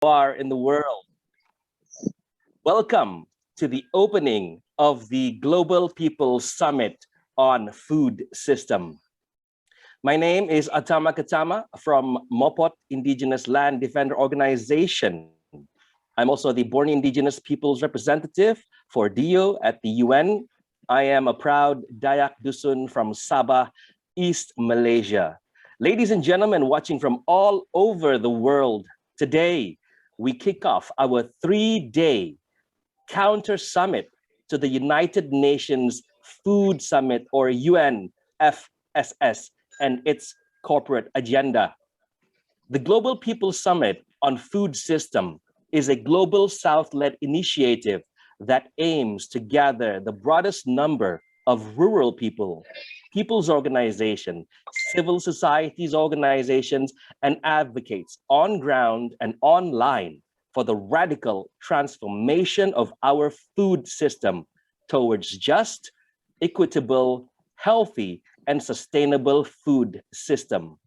are in the world. Welcome to the opening of the Global People Summit on Food System. My name is Atama Katama from Mopot Indigenous Land Defender Organization. I'm also the Born Indigenous Peoples Representative for DIO at the UN. I am a proud Dayak Dusun from Sabah, East Malaysia. Ladies and gentlemen watching from all over the world, today we kick off our 3-day counter summit to the United Nations Food Summit, or UNFSS, and its corporate agenda. The Global People Summit on Food System is a global South-led initiative that aims to gather the broadest number of rural people, people's organizations, civil societies organizations, and advocates on ground and online for the radical transformation of our food system towards just, equitable, healthy, and sustainable food system.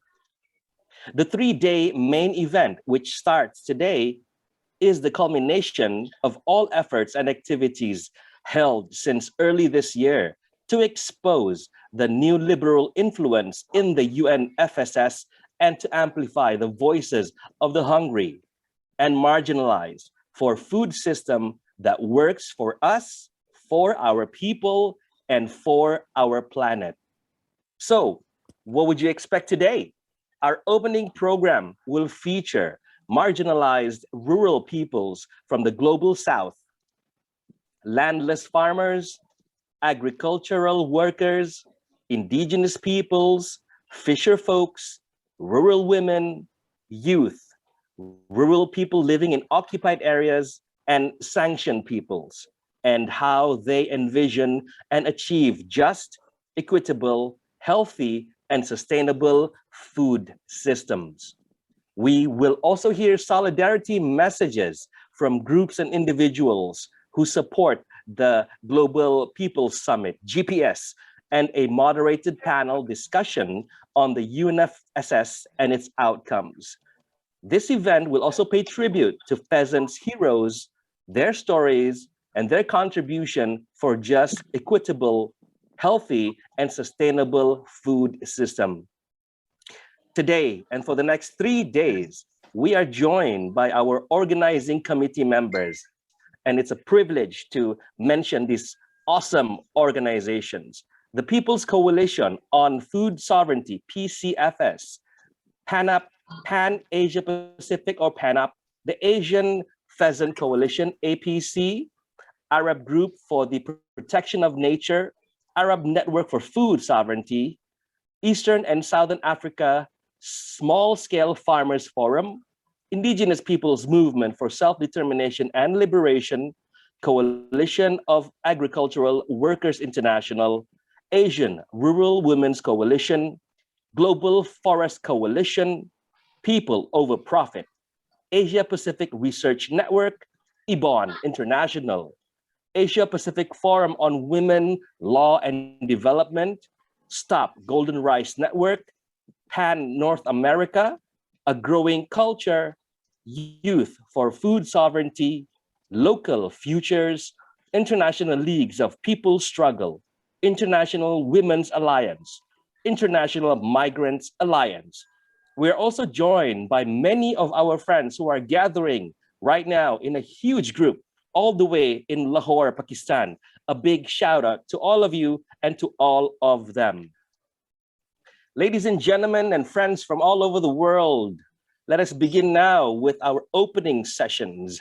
The 3-day main event, which starts today, is the culmination of all efforts and activities held since early this year to expose the neoliberal influence in the UNFSS and to amplify the voices of the hungry and marginalized for a food system that works for us, for our people, and for our planet. So, what would you expect today? Our opening program will feature marginalized rural peoples from the global South, landless farmers, agricultural workers, indigenous peoples, fisherfolks, rural women, youth, rural people living in occupied areas, and sanctioned peoples, and how they envision and achieve just, equitable, healthy, and sustainable food systems. We will also hear solidarity messages from groups and individuals who support the Global People's Summit, GPS, and a moderated panel discussion on the UNFSS and its outcomes. This event will also pay tribute to peasants' heroes, their stories, and their contribution for just, equitable, healthy, and sustainable food system. Today, and for the next 3 days, we are joined by our organizing committee members, and it's a privilege to mention these awesome organizations: the People's Coalition on Food Sovereignty, PCFS, Pan-Asia Pacific, or PANAP, the Asian Pheasant Coalition, APC, Arab Group for the Protection of Nature, Arab Network for Food Sovereignty, Eastern and Southern Africa Small Scale Farmers Forum, Indigenous Peoples Movement for Self-Determination and Liberation, Coalition of Agricultural Workers International, Asian Rural Women's Coalition, Global Forest Coalition, People Over Profit, Asia Pacific Research Network, IBON International, Asia Pacific Forum on Women, Law and Development, Stop Golden Rice Network, Pan North America, A Growing Culture, Youth for Food Sovereignty, Local Futures, International Leagues of People's Struggle, International Women's Alliance, International Migrants Alliance. We're also joined by many of our friends who are gathering right now in a huge group all the way in Lahore, Pakistan. A big shout out to all of you and to all of them. Ladies and gentlemen and friends from all over the world, let us begin now with our opening sessions.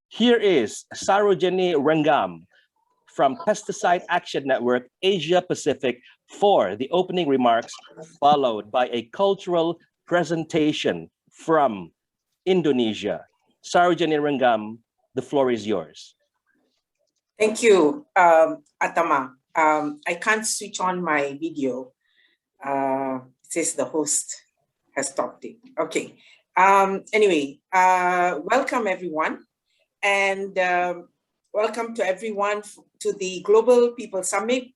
Here is Sarojini Rangam from Pesticide Action Network Asia Pacific for the opening remarks, followed by a cultural presentation from Indonesia. Sarojini Rangam, the floor is yours. Thank you, Atama. I can't switch on my video. It says the host has stopped it. Okay. Anyway, welcome everyone, and welcome to everyone to the Global People Summit.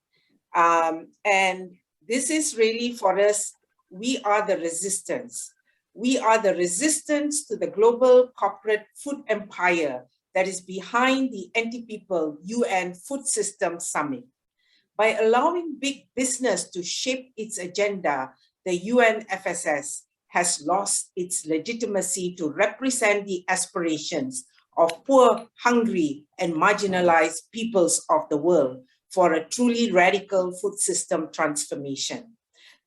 And this is really for us, we are the resistance. We are the resistance to the global corporate food empire that is behind the anti-people UN Food System Summit. By allowing big business to shape its agenda, the UNFSS has lost its legitimacy to represent the aspirations of poor, hungry, and marginalized peoples of the world for a truly radical food system transformation.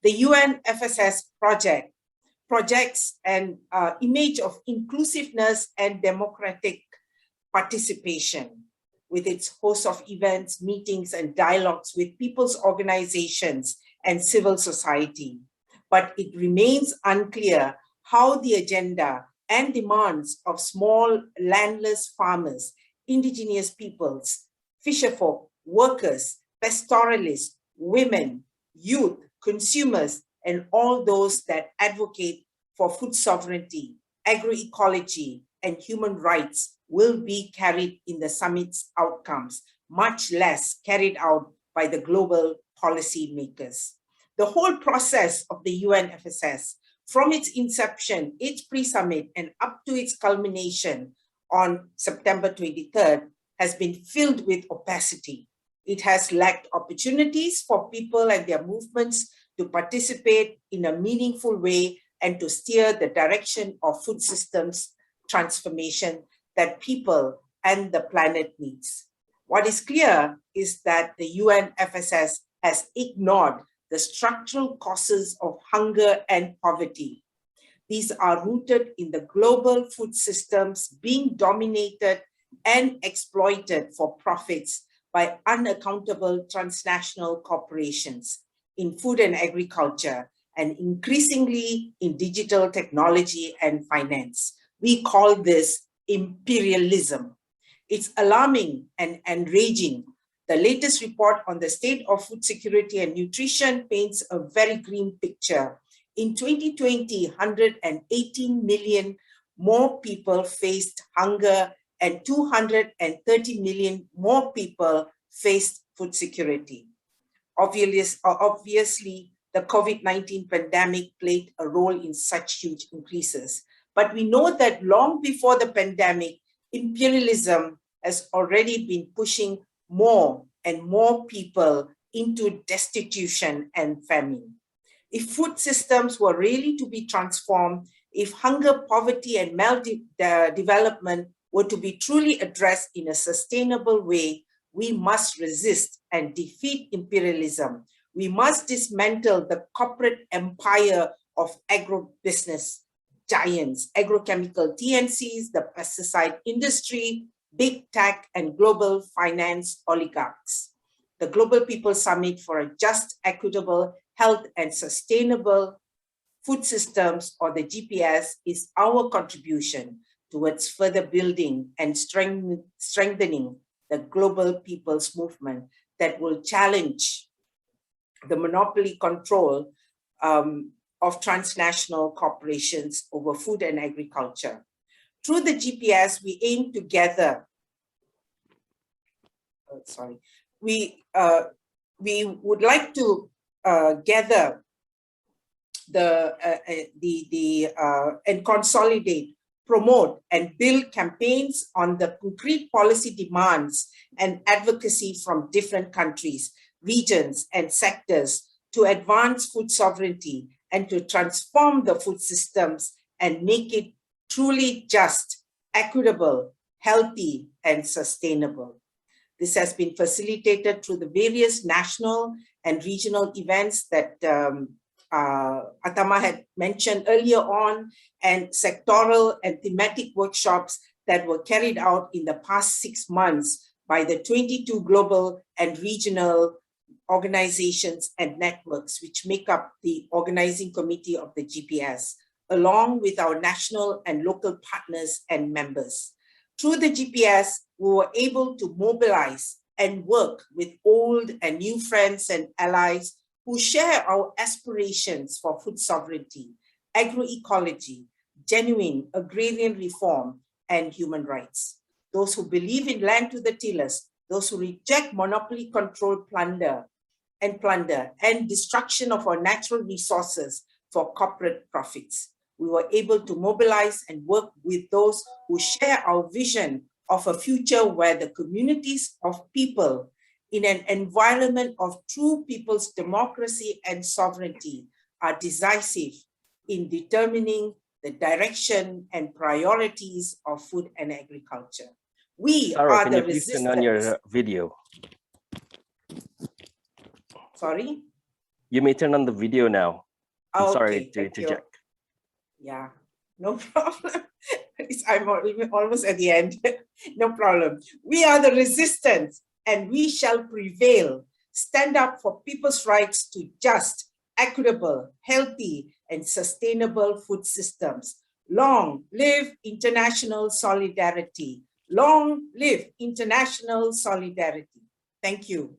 The UNFSS projects an image of inclusiveness and democratic participation with its host of events, meetings, and dialogues with people's organizations and civil society. But it remains unclear how the agenda and demands of small landless farmers, indigenous peoples, fisherfolk, workers, pastoralists, women, youth, consumers, and all those that advocate for food sovereignty, agroecology, and human rights will be carried in the summit's outcomes, much less carried out by the global policy makers. The whole process of the UNFSS, from its inception, its pre-summit, and up to its culmination on September 23rd, has been filled with opacity. It has lacked opportunities for people and their movements to participate in a meaningful way and to steer the direction of food systems transformation that people and the planet needs. What is clear is that the UNFSS has ignored the structural causes of hunger and poverty. These are rooted in the global food systems being dominated and exploited for profits by unaccountable transnational corporations in food and agriculture, and increasingly in digital technology and finance. We call this imperialism. It's alarming and enraging. The latest report on the state of food security and nutrition paints a very grim picture. In 2020, 118 million more people faced hunger and 230 million more people faced food security. Obviously, the COVID-19 pandemic played a role in such huge increases. But we know that long before the pandemic, imperialism has already been pushing more and more people into destitution and famine. If food systems were really to be transformed, if hunger, poverty, and maldevelopment were to be truly addressed in a sustainable way, we must resist and defeat imperialism. We must dismantle the corporate empire of agribusiness giants, agrochemical TNCs, the pesticide industry, big tech, and global finance oligarchs. The Global People's Summit for a Just, Equitable, Health, and Sustainable Food Systems, or the GPS, is our contribution towards further building and strengthening the global people's movement that will challenge the monopoly control of transnational corporations over food and agriculture. Through the GPS, we aim to gather, we would like to gather and consolidate, promote, and build campaigns on the concrete policy demands and advocacy from different countries, regions, and sectors to advance food sovereignty and to transform the food systems and make it truly just, equitable, healthy, and sustainable. This has been facilitated through the various national and regional events that Atama had mentioned earlier on, and sectoral and thematic workshops that were carried out in the past 6 months by the 22 global and regional organizations and networks which make up the organizing committee of the GPS, along with our national and local partners and members. Through the GPS, we were able to mobilize and work with old and new friends and allies who share our aspirations for food sovereignty, agroecology, genuine agrarian reform, and human rights. Those who believe in land to the tillers, those who reject monopoly control plunder and destruction of our natural resources for corporate profits. we were able to mobilize and work with those who share our vision of a future where the communities of people in an environment of true people's democracy and sovereignty are decisive in determining the direction and priorities of food and agriculture. We Sarah, are can the you please turn on resistance. your video? Sorry? You may turn on the video now. I'm sorry Okay, to interject. Yeah, no problem. I'm almost at the end. No problem. We are the resistance and we shall prevail. Stand up for people's rights to just, equitable, healthy, and sustainable food systems. Long live international solidarity. Long live international solidarity. Thank you.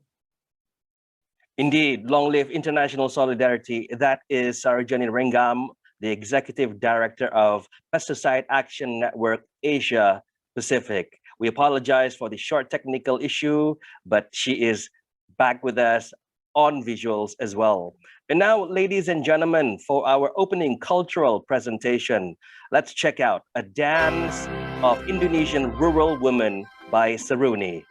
Indeed, long live international solidarity. That is Sarojani Rengam, the Executive Director of Pesticide Action Network Asia Pacific. We apologize for the short technical issue, but she is back with us on visuals as well. And now, ladies and gentlemen, for our opening cultural presentation, let's check out a dance of Indonesian rural women by Saruni.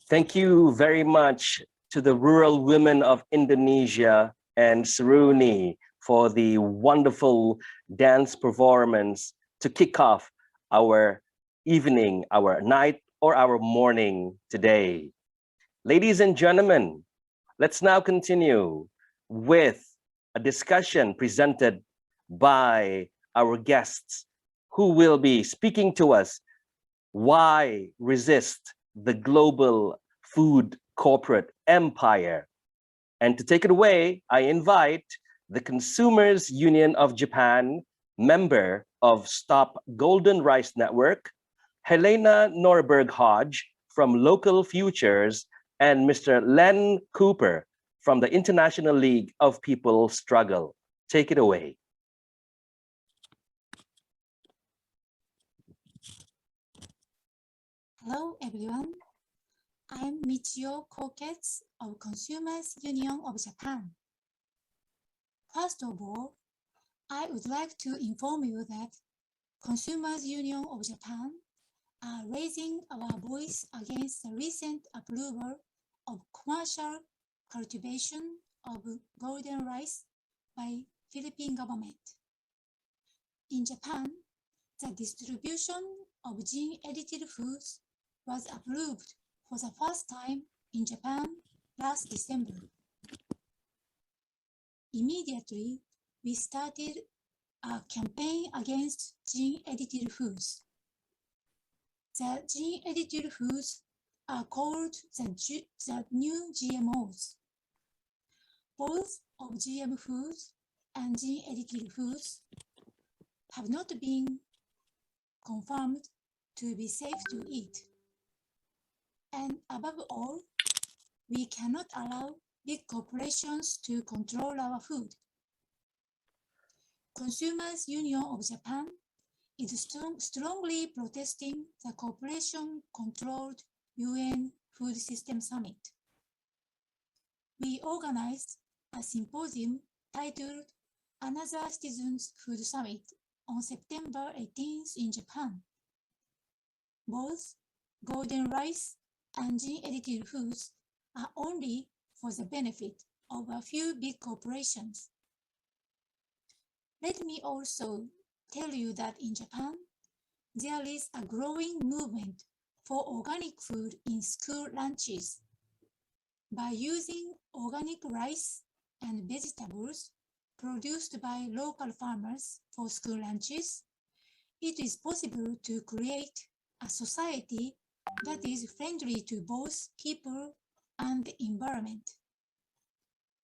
Thank you very much to the rural women of Indonesia and Seruni for the wonderful dance performance to kick off our evening, our night, or our morning today. Ladies and gentlemen, let's now continue with a discussion presented by our guests who will be speaking to us why resist the global food corporate empire. And to take it away, I invite the Consumers Union of Japan, member of Stop Golden Rice Network, Helena Norberg Hodge from Local Futures, and Mr. Len Cooper from the International League of People Struggle. Take it away. Hello, everyone. I'm Michio Koketsu of Consumers Union of Japan. First of all, I would like to inform you that Consumers Union of Japan are raising our voice against the recent approval of commercial cultivation of golden rice by Philippine government. In Japan, the distribution of gene-edited foods was approved for the first time in Japan last December. Immediately, we started a campaign against gene-edited foods. The gene-edited foods are called the new GMOs. Both of GM foods and gene-edited foods have not been confirmed to be safe to eat. And above all, we cannot allow big corporations to control our food. Consumers Union of Japan is strongly protesting the corporation-controlled UN Food System Summit. We organized a symposium titled Another Citizens Food Summit on September 18th in Japan. Both golden rice and gene-edited foods are only for the benefit of a few big corporations. Let me also tell you that in Japan, there is a growing movement for organic food in school lunches. By using organic rice and vegetables produced by local farmers for school lunches, it is possible to create a society that is friendly to both people and the environment.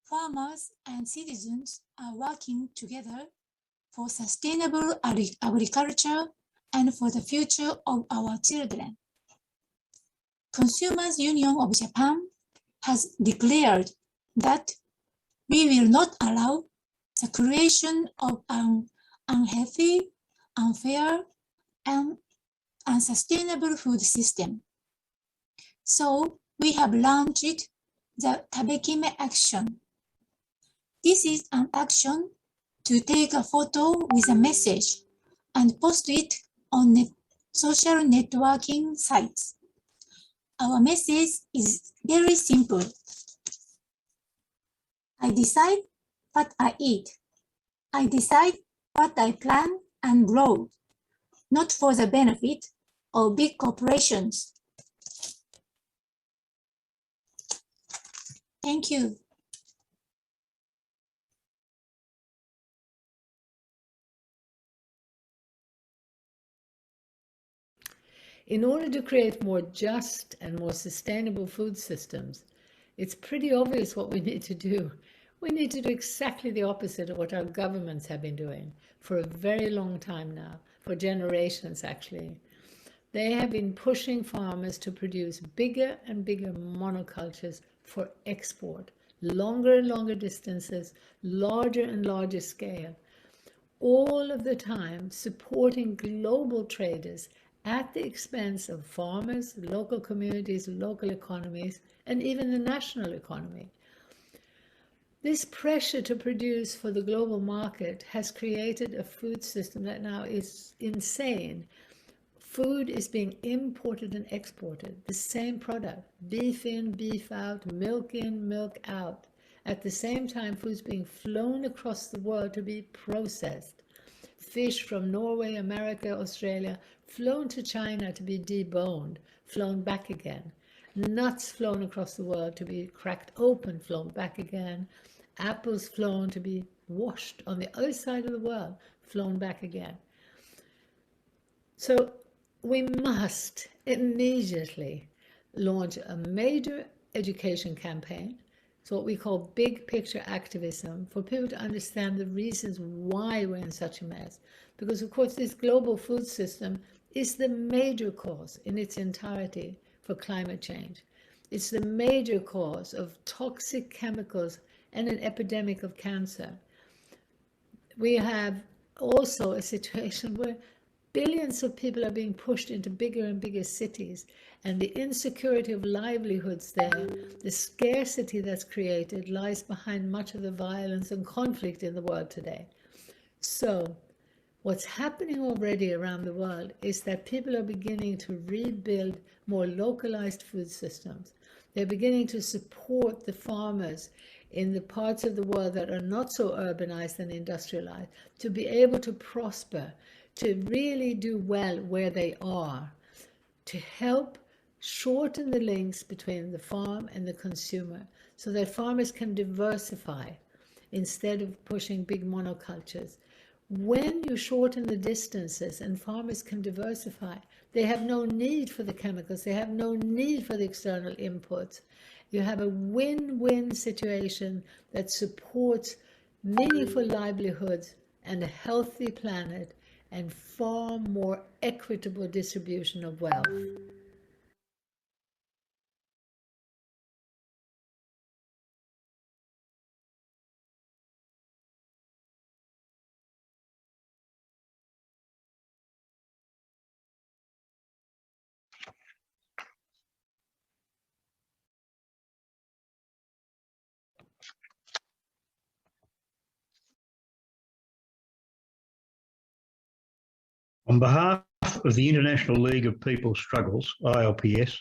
Farmers and citizens are working together for sustainable agriculture and for the future of our children. Consumers Union of Japan has declared that we will not allow the creation of an unhealthy, unfair, and unsustainable food system. So we have launched the Tabekime Action. This is an action to take a photo with a message and post it on social networking sites. Our message is very simple. I decide what I eat. I decide what I plant and grow, not for the benefit of big corporations. Thank you. In order to create more just and more sustainable food systems, it's pretty obvious what we need to do. We need to do exactly the opposite of what our governments have been doing for a very long time now, for generations actually. They have been pushing farmers to produce bigger and bigger monocultures for export, longer and longer distances, larger and larger scale, all of the time supporting global traders at the expense of farmers, local communities, local economies, and even the national economy. This pressure to produce for the global market has created a food system that now is insane. Food is being imported and exported, the same product, beef in, beef out, milk in, milk out. At the same time, food's being flown across the world to be processed. Fish from Norway, America, Australia, flown to China to be deboned, flown back again. Nuts flown across the world to be cracked open, flown back again. Apples flown to be washed on the other side of the world, flown back again. So we must immediately launch a major education campaign. It's what we call big picture activism, for people to understand the reasons why we're in such a mess. Because of course this global food system is the major cause in its entirety for climate change. It's the major cause of toxic chemicals and an epidemic of cancer. We have also a situation where billions of people are being pushed into bigger and bigger cities, and the insecurity of livelihoods there, the scarcity that's created, lies behind much of the violence and conflict in the world today. So what's happening already around the world is that people are beginning to rebuild more localized food systems. They're beginning to support the farmers in the parts of the world that are not so urbanized and industrialized to be able to prosper, to really do well where they are, to help shorten the links between the farm and the consumer so that farmers can diversify instead of pushing big monocultures. When you shorten the distances and farmers can diversify, they have no need for the chemicals, they have no need for the external inputs. You have a win-win situation that supports meaningful livelihoods and a healthy planet and far more equitable distribution of wealth. On behalf of the International League of People's Struggles, ILPS,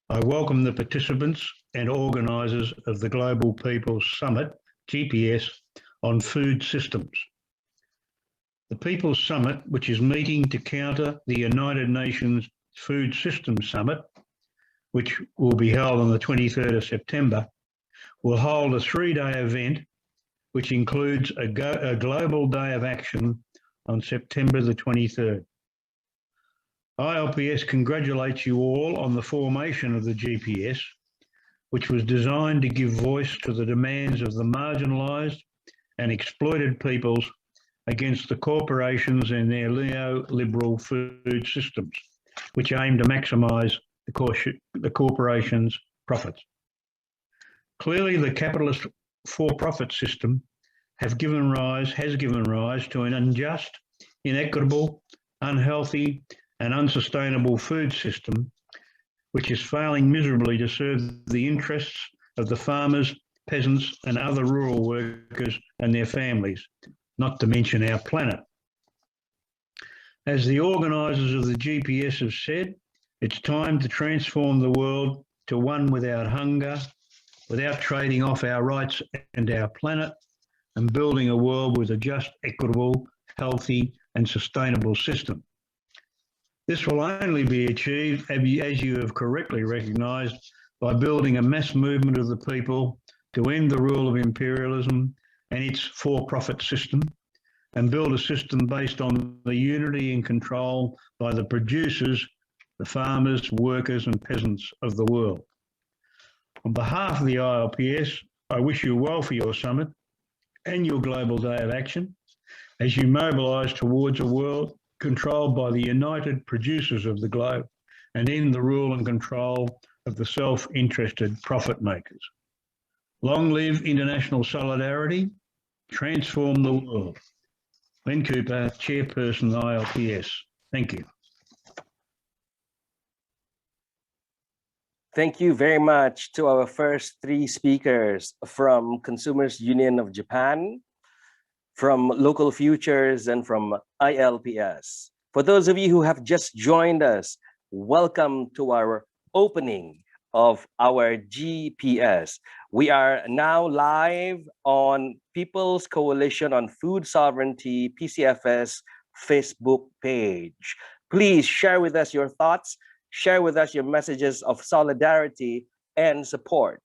I welcome the participants and organisers of the Global People's Summit, GPS, on food systems. The People's Summit, which is meeting to counter the United Nations Food Systems Summit, which will be held on the 23rd of September, will hold a 3-day event which includes a global day of action on September the 23rd. ILPS congratulates you all on the formation of the GPS, which was designed to give voice to the demands of the marginalised and exploited peoples against the corporations and their neoliberal food systems, which aim to maximise the corporations' profits. Clearly, the capitalist for-profit system has given rise to an unjust, inequitable, unhealthy and unsustainable food system, which is failing miserably to serve the interests of the farmers, peasants and other rural workers and their families, not to mention our planet. As the organisers of the GPS have said, it's time to transform the world to one without hunger, without trading off our rights and our planet, and building a world with a just, equitable, healthy and sustainable system. This will only be achieved, as you have correctly recognised, by building a mass movement of the people to end the rule of imperialism and its for-profit system, and build a system based on the unity and control by the producers, the farmers, workers and peasants of the world. On behalf of the ILPS, I wish you well for your summit and your Global Day of Action as you mobilise towards a world controlled by the united producers of the globe and end the rule and control of the self-interested profit makers. Long live international solidarity, transform the world. Len Cooper, Chairperson of ILPS. Thank you. Thank you very much to our first 3 speakers from Consumers Union of Japan, from Local Futures, and from ILPS. For those of you who have just joined us, welcome to our opening of our GPS. We are now live on People's Coalition on Food Sovereignty, PCFS Facebook page. Please share with us your thoughts, share with us your messages of solidarity and support.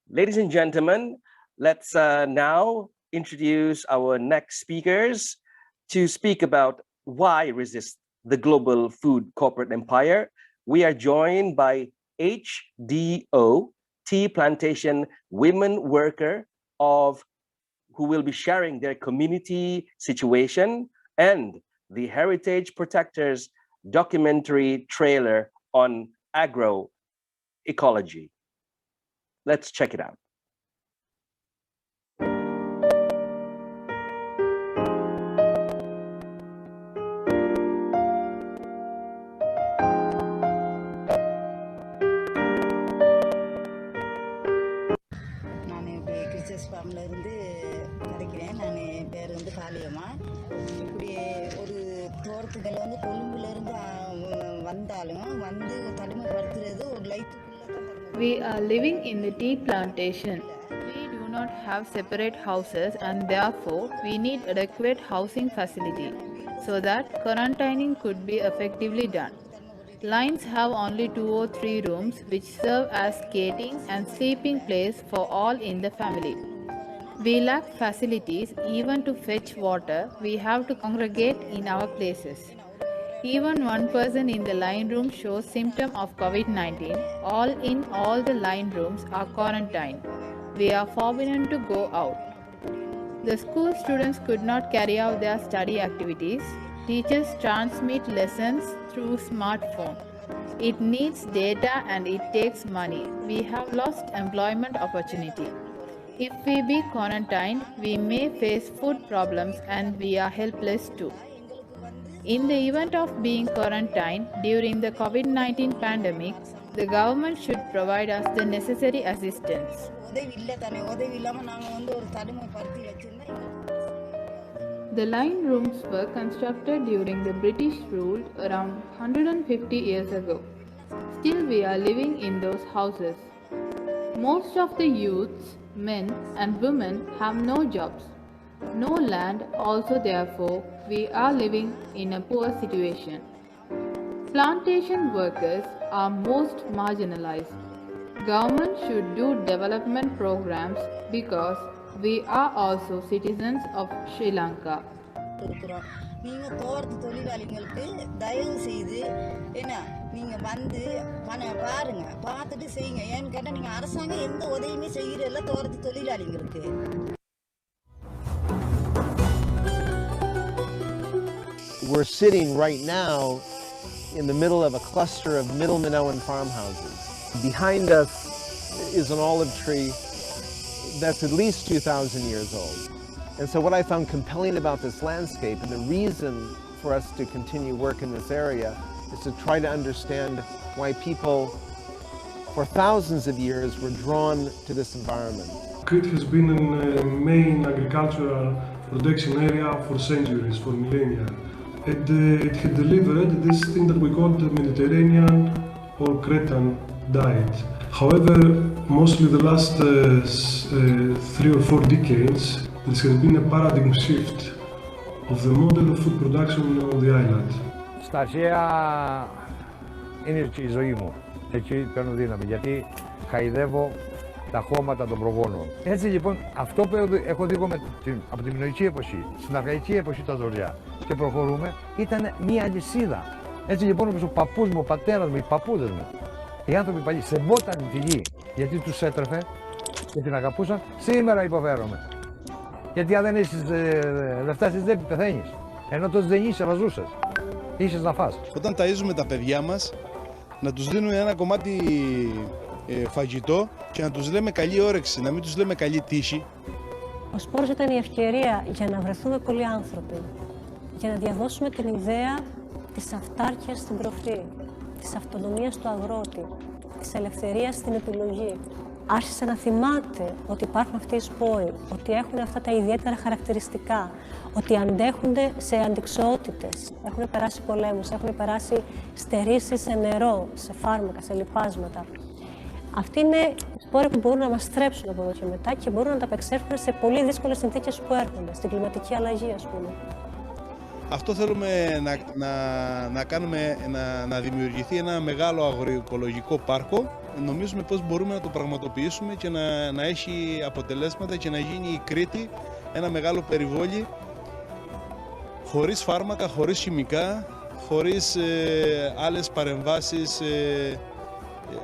Ladies and gentlemen, let's now introduce our next speakers to speak about why resist the global food corporate empire. We are joined by HDO, tea plantation women worker who will be sharing their community situation, and the Heritage Protectors documentary trailer on agroecology. Let's check it out. We are living in the tea plantation. We do not have separate houses and therefore we need adequate housing facility so that quarantining could be effectively done. Lines have only 2 or 3 rooms which serve as skating and sleeping place for all in the family. We lack facilities even to fetch water. We have to congregate in our places. Even one person in the line room shows symptoms of COVID-19. All the line rooms are quarantined. We are forbidden to go out. The school students could not carry out their study activities. Teachers transmit lessons through smartphone. It needs data and it takes money. We have lost employment opportunity. If we be quarantined, we may face food problems and we are helpless too. In the event of being quarantined during the COVID-19 pandemic, the government should provide us the necessary assistance. The line rooms were constructed during the British rule around 150 years ago. Still, we are living in those houses. Most of the youths, men and women have no jobs. No land, also therefore, we are living in a poor situation. Plantation workers are most marginalized. Government should do development programs because we are also citizens of Sri Lanka. நீங்க தோட்டத்து தொழிலாளிகளுக்கு தயவு செய்து என்ன நீங்க வந்து பாருங்க பார்த்துட்டு செய்யுங்க ஏன்னு கேட்டா நீங்க அரசாங்கம் எந்த உதவியுமே செய்யறதில்ல தோட்டத்து தொழிலாளிகளுக்கு. We're sitting right now in the middle of a cluster of middle Minoan farmhouses. Behind us is an olive tree that's at least 2,000 years old. And so what I found compelling about this landscape, and the reason for us to continue work in this area, is to try to understand why people for thousands of years were drawn to this environment. Crete has been a main agricultural production area for centuries, for millennia. It had delivered this thing that we call the Mediterranean or Cretan diet. However, mostly the last 3 or 4 decades, there has been a paradigm shift of the model of food production on the island. Στα αρχαία είναι η ζωή μου. Εκεί παίρνω δύναμη, γιατί χαϊδεύω τα χώματα των προγόνων. Έτσι λοιπόν, αυτό που έχω δει από τη μινωική εποχή, στην αρχαϊκή εποχή τα ζωριά και προχωρούμε, ήταν μία αλυσίδα. Έτσι λοιπόν, όπως ο παππούς μου, ο πατέρας μου, οι παππούδες μου, οι άνθρωποι παλιοί σεβόταν τη γη, γιατί τους έτρεφε και την αγαπούσαν, σήμερα υποφέρομαι. Γιατί αν δεν έχεις λεφτά στη τσέπη, πεθαίνεις. Ενώ τότε δεν είσαι, αλλά ζούσες. Είχες να φας. Όταν ταΐζουμε τα παιδιά μας, να τους δίνουμε ένα κομμάτι φαγητό και να τους λέμε καλή όρεξη, να μην τους λέμε καλή τύχη. Ο σπόρος ήταν η ευκαιρία για να βρεθούμε πολλοί άνθρωποι, για να διαδώσουμε την ιδέα της αυτάρκειας στην προφή, της αυτονομίας του αγρότη, της ελευθερίας στην επιλογή, άρχισε να θυμάται ότι υπάρχουν αυτοί οι σπόροι, ότι έχουν αυτά τα ιδιαίτερα χαρακτηριστικά, ότι αντέχονται σε αντιξοότητες, έχουν περάσει πολέμους, έχουν περάσει στερήσεις σε νερό, σε φάρμακα, σε λιπάσματα. Αυτοί είναι σπόροι που μπορούν να μας στρέψουν από εδώ και μετά και μπορούν να ανταπεξέλθουν σε πολύ δύσκολες συνθήκες που έρχονται, στην κλιματική αλλαγή, ας πούμε. Αυτό θέλουμε να κάνουμε, να δημιουργηθεί ένα μεγάλο αγροοικολογικό πάρκο. Νομίζουμε πώς μπορούμε να το πραγματοποιήσουμε και να έχει αποτελέσματα και να γίνει η Κρήτη ένα μεγάλο περιβόλι χωρίς φάρμακα, χωρίς χημικά, χωρίς άλλες παρεμβάσεις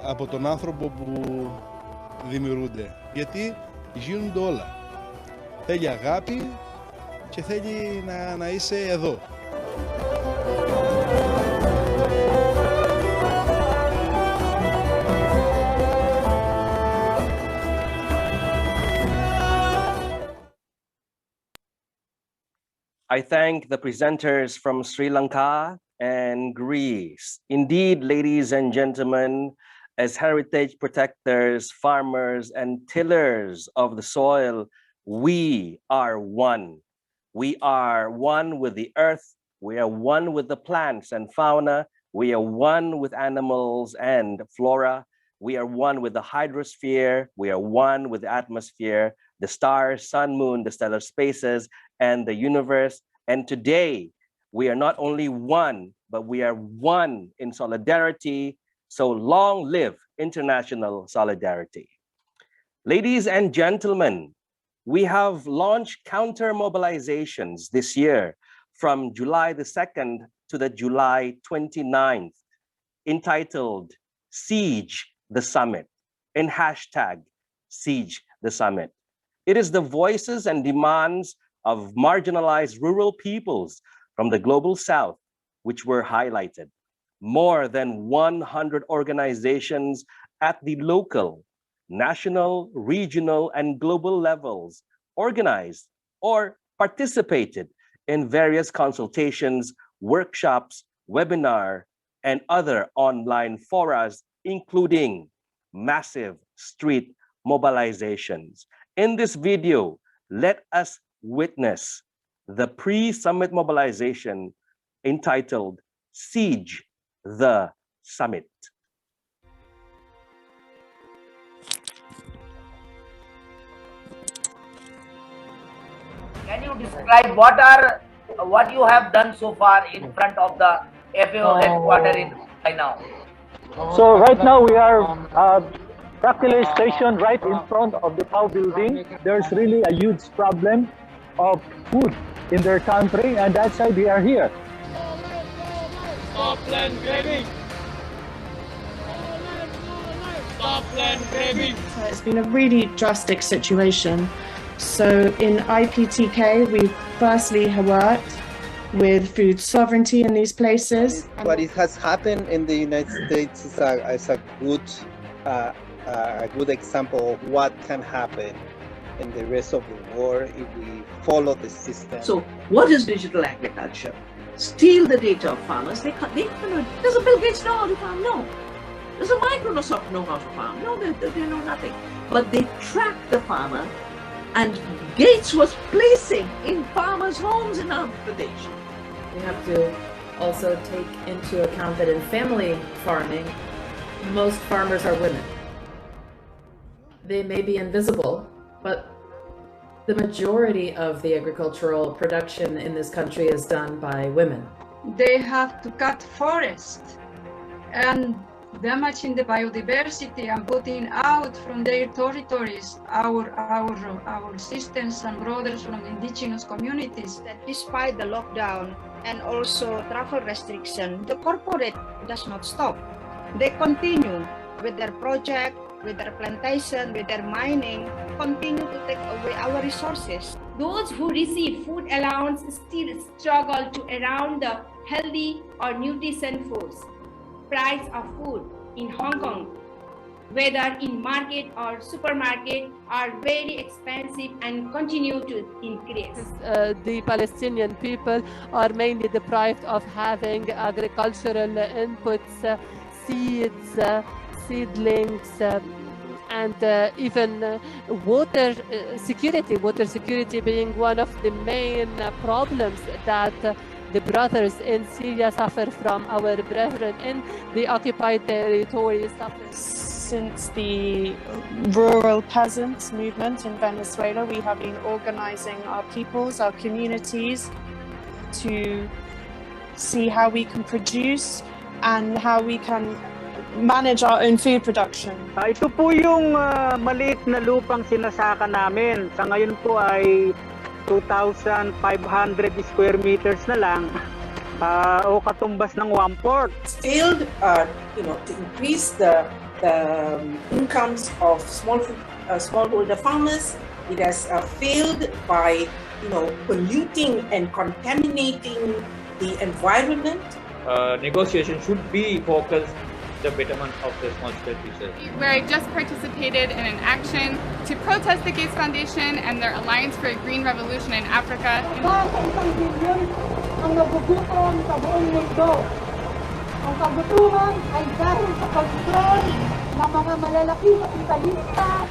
από τον άνθρωπο που δημιουργούνται. Γιατί γίνονται όλα. Θέλει αγάπη και θέλει να είσαι εδώ. I thank the presenters from Sri Lanka and Greece. Indeed, ladies and gentlemen, as heritage protectors, farmers, and tillers of the soil, we are one. We are one with the earth. We are one with the plants and fauna. We are one with animals and flora. We are one with the hydrosphere. We are one with the atmosphere, the stars, sun, moon, the stellar spaces, and the universe. And today, we are not only one, but we are one in solidarity. So long live international solidarity. Ladies and gentlemen, we have launched counter mobilizations this year from July the 2nd to the July 29th, entitled Siege the Summit, in hashtag Siege the Summit. It is the voices and demands of marginalized rural peoples from the global South which were highlighted. More than 100 organizations at the local, national, regional, and global levels organized or participated in various consultations, workshops, webinar, and other online forums, including massive street mobilizations. In this video, let us witness the pre-summit mobilization entitled Siege the Summit. Can you describe what you have done so far in front of the FAO headquarters in Dubai now? So right now we are practically stationed right in front of the POW building. There's really a huge problem of food in their country, and that's why we are here. Stop land grabbing! Stop land grabbing! It's been a really drastic situation. So in IPTK, we firstly have worked with food sovereignty in these places. What it has happened in the United States is a good example of what can happen in the rest of the world if we follow the system. So what is digital agriculture? Steal the data of farmers. They cannot. Does a Bill Gates know how to farm? No. Does a Microsoft know how to farm? No, they know nothing. But they track the farmer, and Gates was placing in farmers' homes in Andhra Pradesh. We have to also take into account that in family farming, most farmers are women. They may be invisible, but the majority of the agricultural production in this country is done by women. They have to cut forests and damaging the biodiversity and putting out from their territories our sisters and brothers from indigenous communities. That despite the lockdown and also travel restriction, the corporate does not stop. They continue with their project, with their plantation, with their mining, continue to take away our resources. Those who receive food allowance still struggle to around the healthy or nutrition foods. Price of food in Hong Kong, whether in market or supermarket, are very expensive and continue to increase. The Palestinian people are mainly deprived of having agricultural inputs, seeds, seedlings, and even water security being one of the main problems that the brothers in Syria suffer from, our brethren in the occupied territories suffer. Since the rural peasants movement in Venezuela, we have been organizing our peoples, our communities, to see how we can produce and how we can manage our own food production. Ito po yung maliit na lupang sinasaka namin. Sa ngayon po ay 2,500 square meters na lang o katumbas ng 1/4. Failed, to increase the incomes of smallholder farmers. It has failed by, polluting and contaminating the environment. Negotiation should be focused the betterment of the small-scale fisheries. Where I just participated in an action to protest the Gates Foundation and their Alliance for a Green Revolution in Africa. Ang nagugutom sa buong mundo. Ang kagutuman ay dahil sa kontrol ng mga malalaking kapitalista.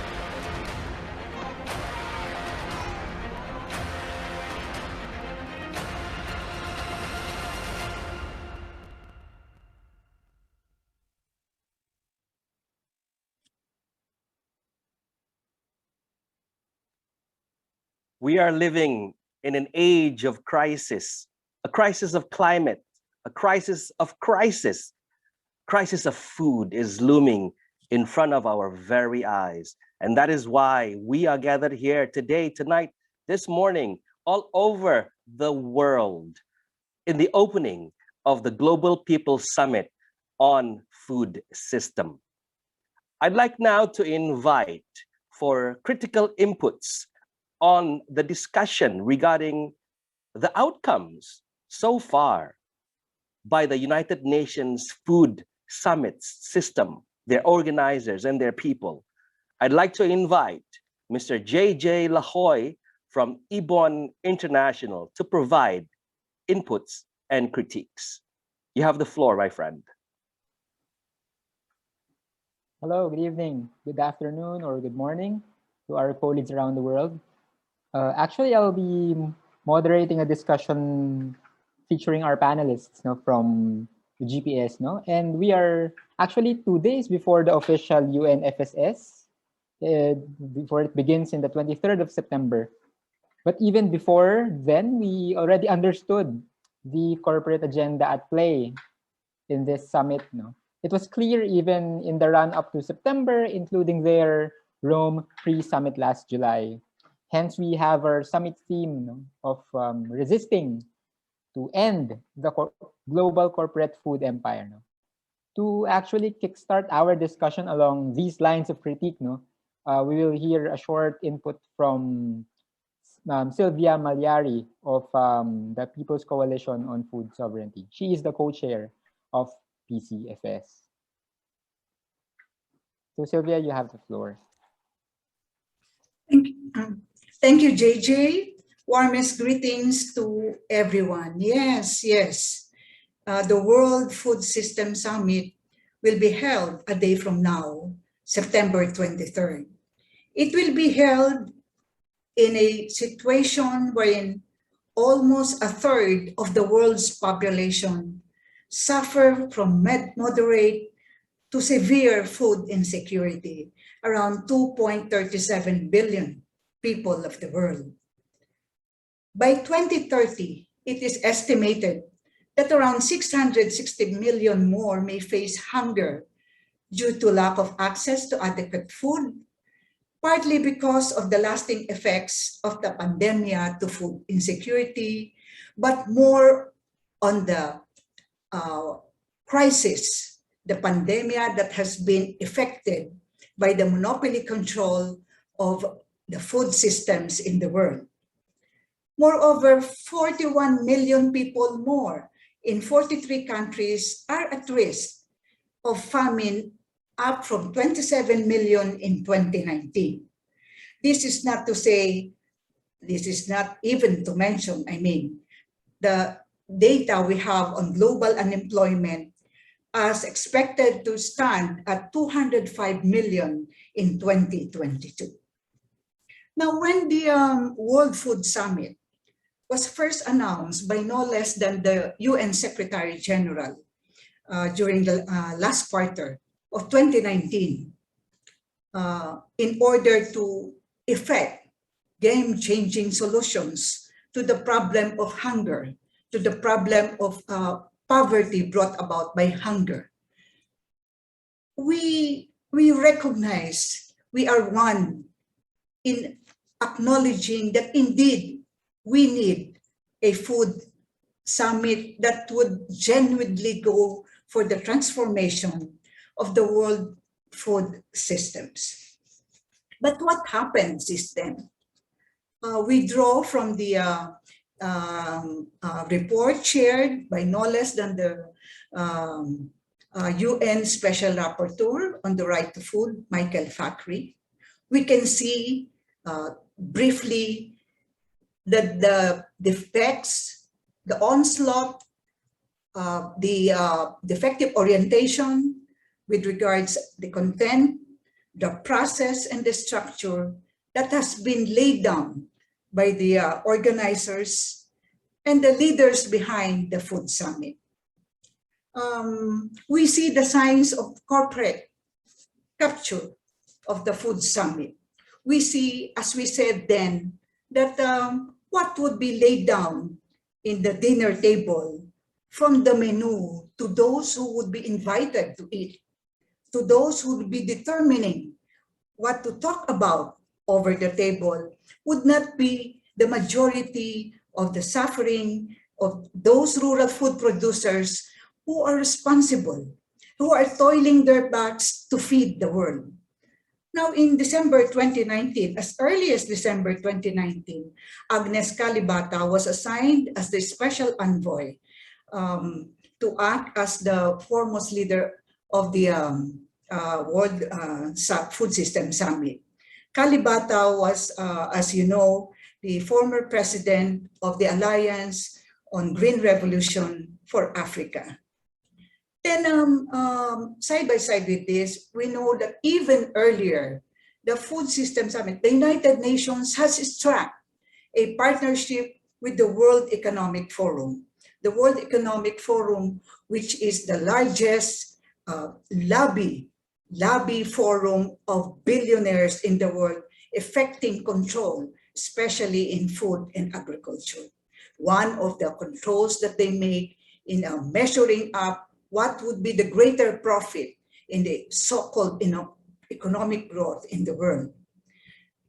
We are living in an age of crisis, a crisis of climate, a crisis of food is looming in front of our very eyes. And that is why we are gathered here today, tonight, this morning, all over the world, in the opening of the Global People's Summit on Food System. I'd like now to invite for critical inputs on the discussion regarding the outcomes so far by the United Nations Food Summit System, their organizers and their people. I'd like to invite Mr. J.J. Lahoy from Ibon International to provide inputs and critiques. You have the floor, my friend. Hello, good evening, good afternoon, or good morning to our colleagues around the world. Actually, I'll be moderating a discussion featuring our panelists from the GPS. And we are actually 2 days before the official UNFSS, before it begins in the 23rd of September. But even before then, we already understood the corporate agenda at play in this summit. It was clear even in the run-up to September, including their Rome pre-summit last July. Hence, we have our summit theme of resisting to end the global corporate food empire. To actually kickstart our discussion along these lines of critique, we will hear a short input from Sylvia Magliari of the People's Coalition on Food Sovereignty. She is the co-chair of PCFS. So Sylvia, you have the floor. Thank you, JJ. Warmest greetings to everyone. Yes. The World Food System Summit will be held a day from now, September 23rd. It will be held in a situation wherein almost a third of the world's population suffer from moderate to severe food insecurity, around 2.37 billion people of the world. By 2030, it is estimated that around 660 million more may face hunger due to lack of access to adequate food, partly because of the lasting effects of the pandemic to food insecurity, but more on the crisis, the pandemic that has been affected by the monopoly control of the food systems in the world. Moreover, 41 million people more in 43 countries are at risk of famine, up from 27 million in 2019. This is not to say, this is not even to mention, the data we have on global unemployment as expected to stand at 205 million in 2022. Now, when the World Food Summit was first announced by no less than the UN Secretary General during the last quarter of 2019, in order to effect game-changing solutions to the problem of hunger, to the problem of poverty brought about by hunger. We recognize we are one in acknowledging that indeed we need a food summit that would genuinely go for the transformation of the world food systems. But what happens is then we draw from the report shared by no less than the UN Special Rapporteur on the right to food, Michael Fakhri. We can see briefly that the defects, the onslaught, the defective orientation with regards the content, the process, and the structure that has been laid down by the organizers and the leaders behind the Food Summit. We see the signs of corporate capture of the Food Summit. We see, as we said then, that what would be laid down in the dinner table from the menu to those who would be invited to eat, to those who would be determining what to talk about over the table, would not be the majority of the suffering of those rural food producers who are responsible, who are toiling their backs to feed the world. Now, in December 2019, as early as December 2019, Agnes Kalibata was assigned as the special envoy to act as the foremost leader of the World Food System Summit. Kalibata was, as you know, the former president of the Alliance on Green Revolution for Africa. Then, side by side with this, we know that even earlier, the Food System Summit, the United Nations has struck a partnership with the World Economic Forum. The World Economic Forum, which is the largest lobby forum of billionaires in the world, effecting control, especially in food and agriculture. One of the controls that they make in measuring up what would be the greater profit in the so-called economic growth in the world.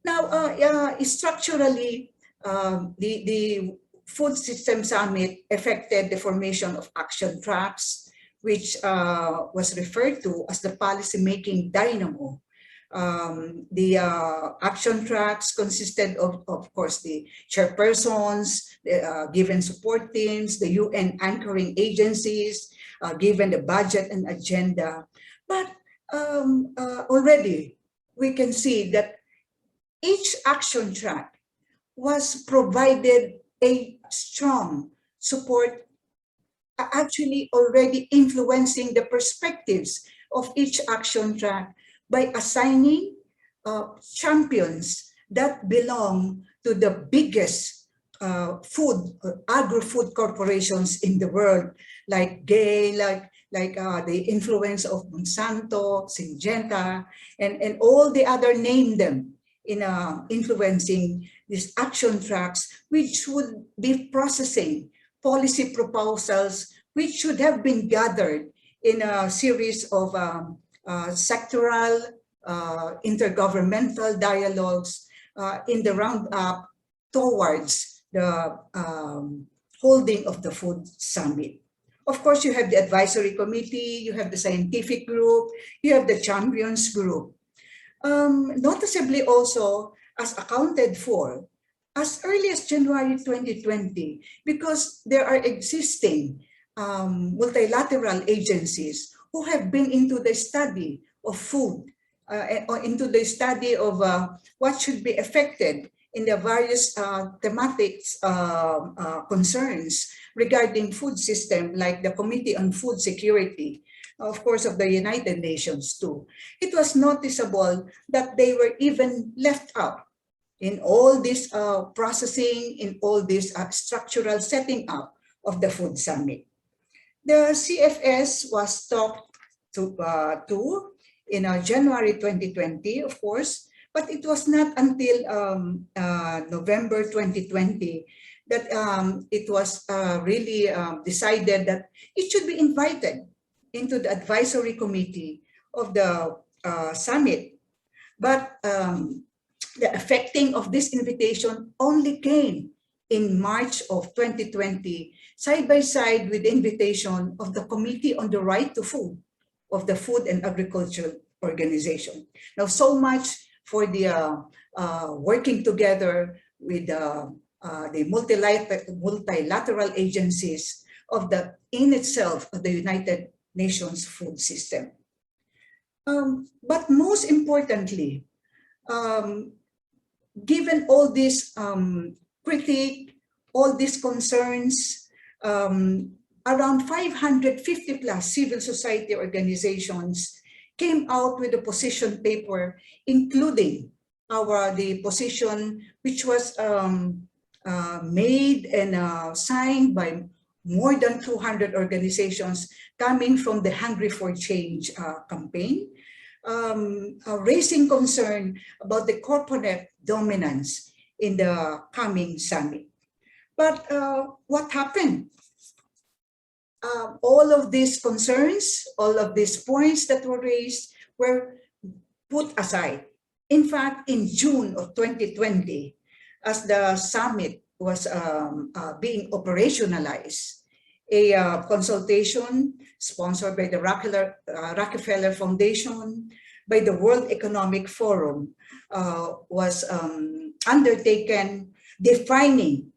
Now, structurally, the Food System Summit affected the formation of action tracks, which was referred to as the policy-making dynamo. The action tracks consisted of course, the chairpersons, the given support teams, the UN anchoring agencies, given the budget and agenda. But already we can see that each action track was provided a strong support, actually already influencing the perspectives of each action track by assigning champions that belong to the biggest agro-food corporations in the world, like GAY, like the influence of Monsanto, Syngenta, and all the other, name them, in influencing these action tracks, which would be processing policy proposals, which should have been gathered in a series of sectoral, intergovernmental dialogues in the roundup towards the holding of the Food Summit. Of course, you have the advisory committee, you have the scientific group, you have the champions group. Noticeably also, as accounted for, as early as January 2020, because there are existing multilateral agencies who have been into the study of food, or into the study of what should be affected in the various thematics concerns regarding food system, like the Committee on Food Security, of course, of the United Nations too, it was noticeable that they were even left out in all this processing, in all this structural setting up of the Food Summit. The CFS was talked to in January 2020, of course, but it was not until November 2020 that it was really decided that it should be invited into the advisory committee of the summit. But the effecting of this invitation only came in March of 2020, side by side with the invitation of the Committee on the Right to Food of the Food and Agriculture Organization. Now, so much for the working together with the multilateral agencies of the, in itself, of the United Nations food system. But most importantly, given all this critique, all these concerns, around 550 plus civil society organizations came out with a position paper, including the position which was made and signed by more than 200 organizations coming from the Hungry for Change campaign, raising concern about the corporate dominance in the coming summit. But what happened? All of these concerns, all of these points that were raised were put aside. In fact, in June of 2020, as the summit was being operationalized, a consultation sponsored by the Rockefeller Foundation, by the World Economic Forum, was undertaken, defining,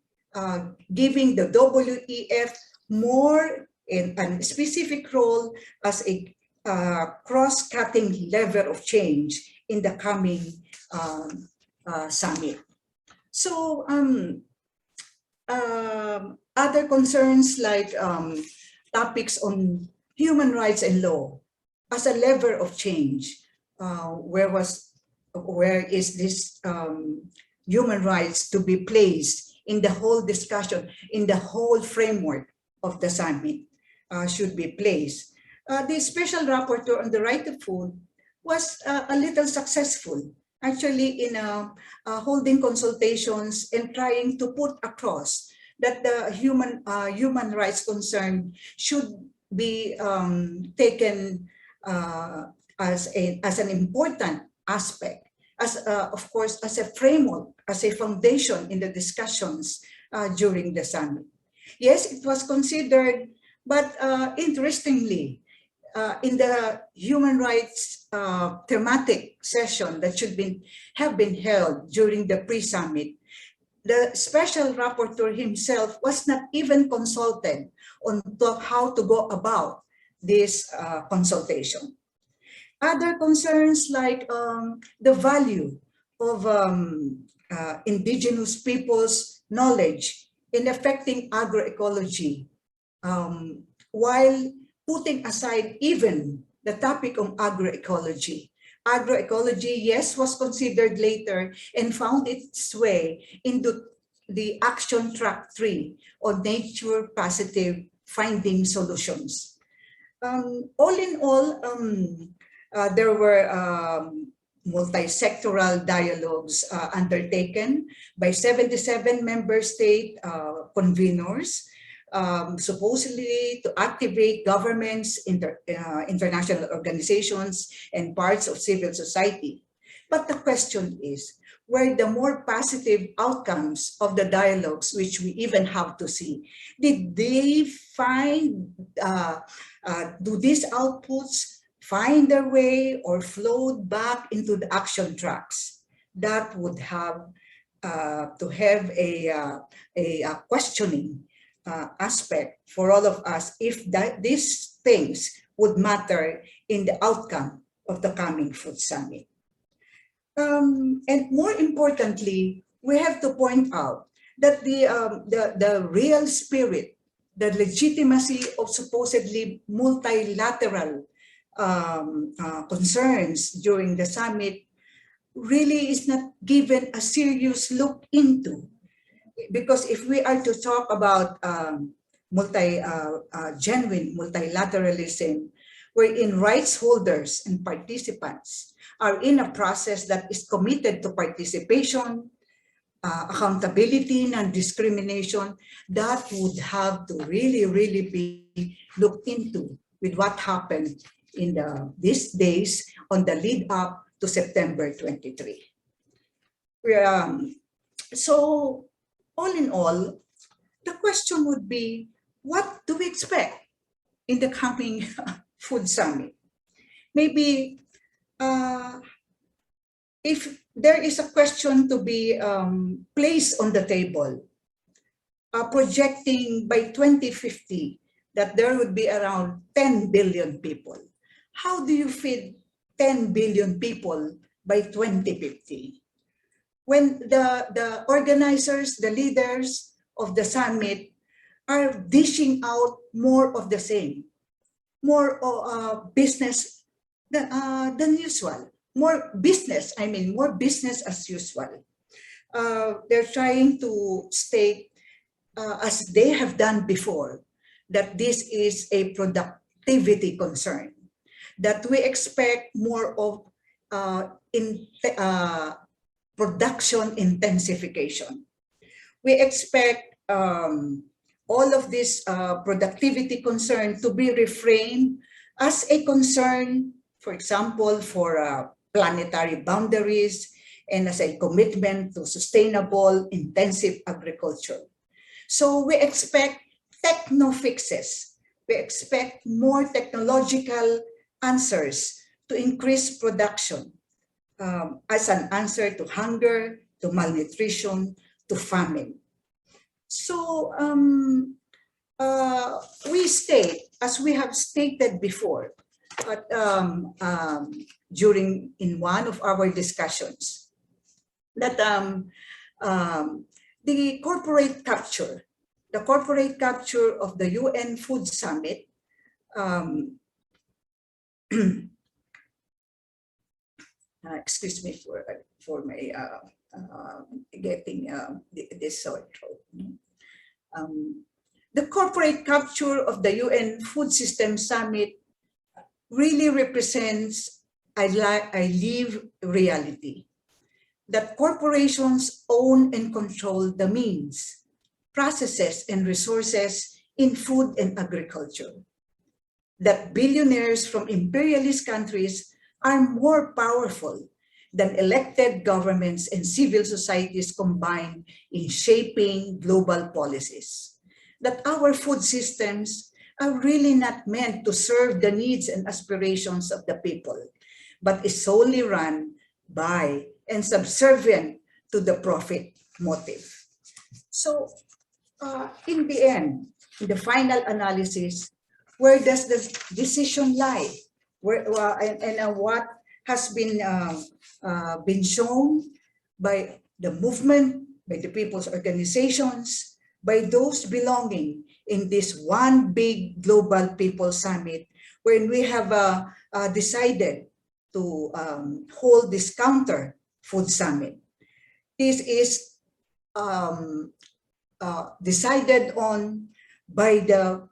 giving the WEF more in a specific role as a cross-cutting lever of change in the coming summit. So other concerns like topics on human rights and law as a lever of change. Where is this human rights to be placed in the whole discussion, in the whole framework of the summit should be placed. The special rapporteur on the right to food was a little successful, actually, in holding consultations and trying to put across that the human rights concern should be taken as an important aspect, as of course, as a framework, as a foundation in the discussions during the summit. Yes, it was considered, but interestingly, in the human rights thematic session that have been held during the pre-summit, the special rapporteur himself was not even consulted on how to go about this consultation. Other concerns like the value of indigenous people's knowledge in affecting agroecology, while putting aside even the topic of agroecology. Agroecology, yes, was considered later and found its way into the action track 3 on nature positive finding solutions. All in all, there were multi-sectoral dialogues undertaken by 77 member state conveners, supposedly to activate governments, international organizations, and parts of civil society. But the question is, were the more positive outcomes of the dialogues, which we even have to see, did they find, do these outputs find their way or flowed back into the action tracks? That would have to have a questioning aspect for all of us if these things would matter in the outcome of the coming food summit. And more importantly, we have to point out that the real spirit, the legitimacy of supposedly multilateral concerns during the summit really is not given a serious look into. Because if we are to talk about genuine multilateralism, wherein rights holders and participants are in a process that is committed to participation, accountability, non-discrimination, that would have to really be looked into with what happened in these days on the lead up to September 23. So all in all, the question would be, what do we expect in the coming food summit? Maybe if there is a question to be placed on the table, projecting by 2050 that there would be around 10 billion people. How do you feed 10 billion people by 2050? When the organizers, the leaders of the summit are dishing out more of the same, more business than usual, more business as usual. They're trying to state, as they have done before, that this is a productivity concern, that we expect more of production intensification. We expect all of this productivity concern to be reframed as a concern, for example, for planetary boundaries and as a commitment to sustainable, intensive agriculture. So we expect techno fixes. We expect more technological answers to increase production as an answer to hunger, to malnutrition, to famine. So we state, as we have stated before, but in one of our discussions, that the corporate capture of the UN Food Summit excuse me for my getting this sort of. The corporate capture of the UN Food System Summit really represents a live reality, that corporations own and control the means, processes, and resources in food and agriculture, that billionaires from imperialist countries are more powerful than elected governments and civil societies combined in shaping global policies, that our food systems are really not meant to serve the needs and aspirations of the people, but is solely run by and subservient to the profit motive. So in the end, in the final analysis, where does the decision lie? And what has been shown by the movement, by the people's organizations, by those belonging in this one big global people summit, when we have decided to hold this counter food summit. This is decided on by the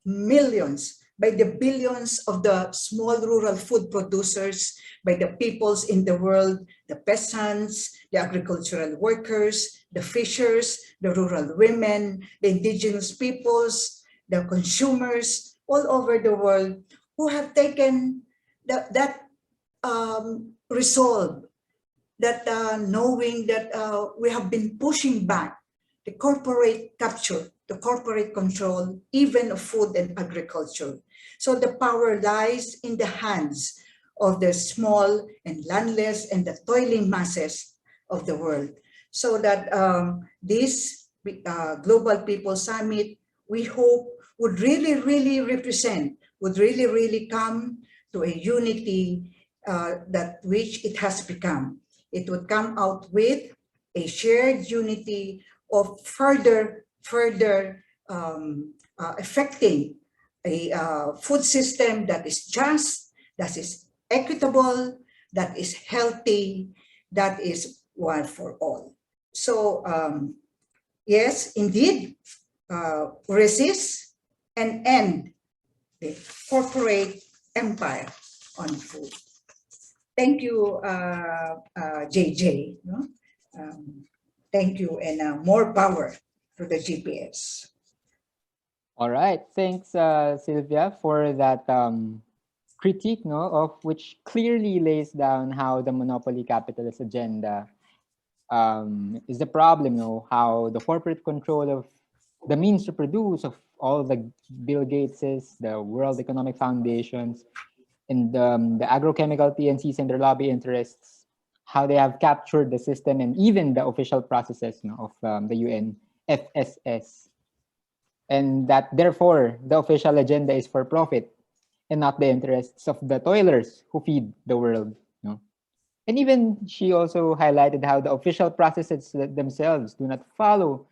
millions, by the billions of the small rural food producers, by the peoples in the world, the peasants, the agricultural workers, the fishers, the rural women, the indigenous peoples, the consumers all over the world who have taken that resolve, that knowing that we have been pushing back the corporate capture, the corporate control, even of food and agriculture. So the power lies in the hands of the small and landless and the toiling masses of the world. So that this Global People Summit, we hope, would really represent, would really come to a unity that which it has become. It would come out with a shared unity of further affecting a food system that is just, that is equitable, that is healthy, that is one for all. So yes, indeed, resist and end the corporate empire on food. Thank you, JJ. No? Thank you, and more power to the GPS. All right, thanks, Sylvia, for that critique, no, of which clearly lays down how the monopoly capitalist agenda is the problem, how the corporate control of the means to produce of all the Bill Gateses, the World Economic Foundations, and the agrochemical PNCs and their lobby interests, how they have captured the system and even the official processes of the UNFSS. And that therefore the official agenda is for profit and not the interests of the toilers who feed the world. And even she also highlighted how the official processes themselves do not follow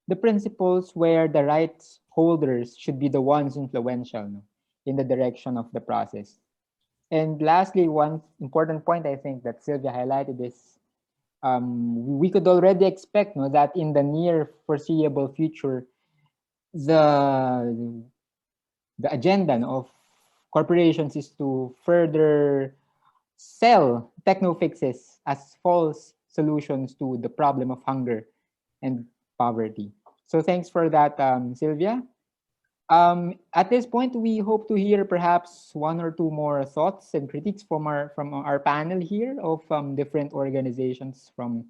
the principles where the rights holders should be the ones influential in the direction of the process. And lastly, one important point I think that Sylvia highlighted is we could already expect that in the near foreseeable future, the agenda of corporations is to further sell techno fixes as false solutions to the problem of hunger and poverty. So thanks for that, Sylvia. At this point, we hope to hear perhaps one or two more thoughts and critiques from our panel here of different organizations from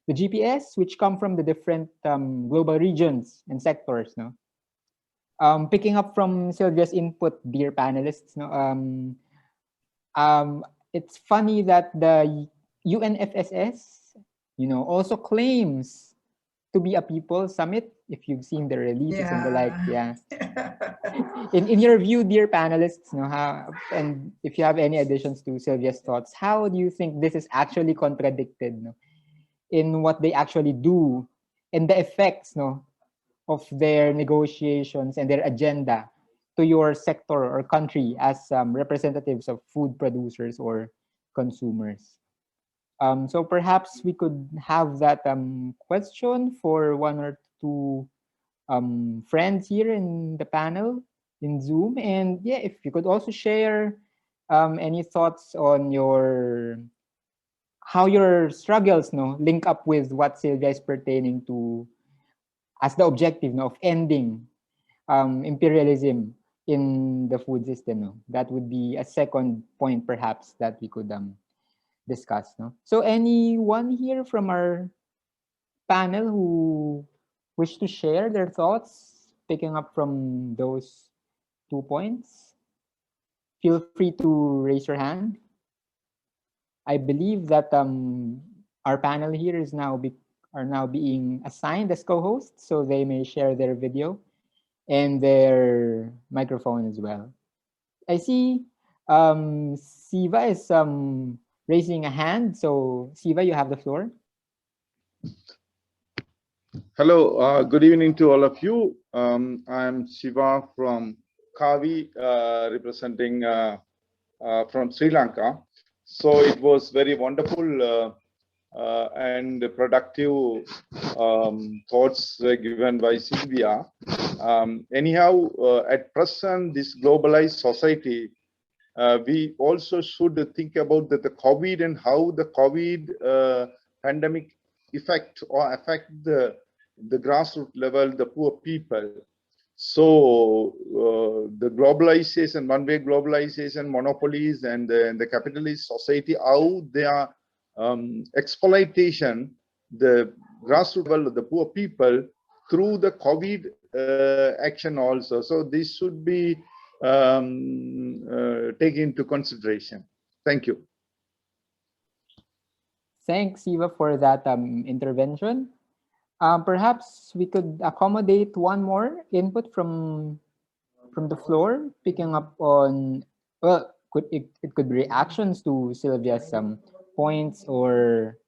the GPS, which come from the different global regions and sectors. Picking up from Sylvia's input, dear panelists, it's funny that the UNFSS, also claims to be a people summit. If you've seen the releases and the like, yeah. In your view, dear panelists, and if you have any additions to Sylvia's thoughts, how do you think this is actually contradicted in what they actually do and the effects of their negotiations and their agenda to your sector or country as representatives of food producers or consumers? So perhaps we could have that question for one or two friends here in the panel in Zoom. And yeah, if you could also share any thoughts on how your struggles link up with what Sylvia is pertaining to as the objective of ending imperialism in the food system. That would be a second point perhaps that we could discuss. So anyone here from our panel who wish to share their thoughts picking up from those 2 points, feel free to raise your hand. I believe that our panel here are now being assigned as co-hosts, so they may share their video and their microphone as well. I see Siva is raising a hand. So Siva, you have the floor. Hello, good evening to all of you. I'm Siva from Kavi, representing from Sri Lanka. So it was very wonderful and productive thoughts given by Sylvia. Anyhow, at present, this globalized society, we also should think about the COVID and how the COVID pandemic affect the grassroots level, the poor people. So the globalization, one-way globalization, monopolies, and the capitalist society, how they are exploitation the grassroots level of the poor people through the COVID action also. So this should be taken into consideration. Thank you. Thanks, Eva, for that intervention. Perhaps we could accommodate one more input from the floor, picking up on, well, it could be reactions to Sylvia's points or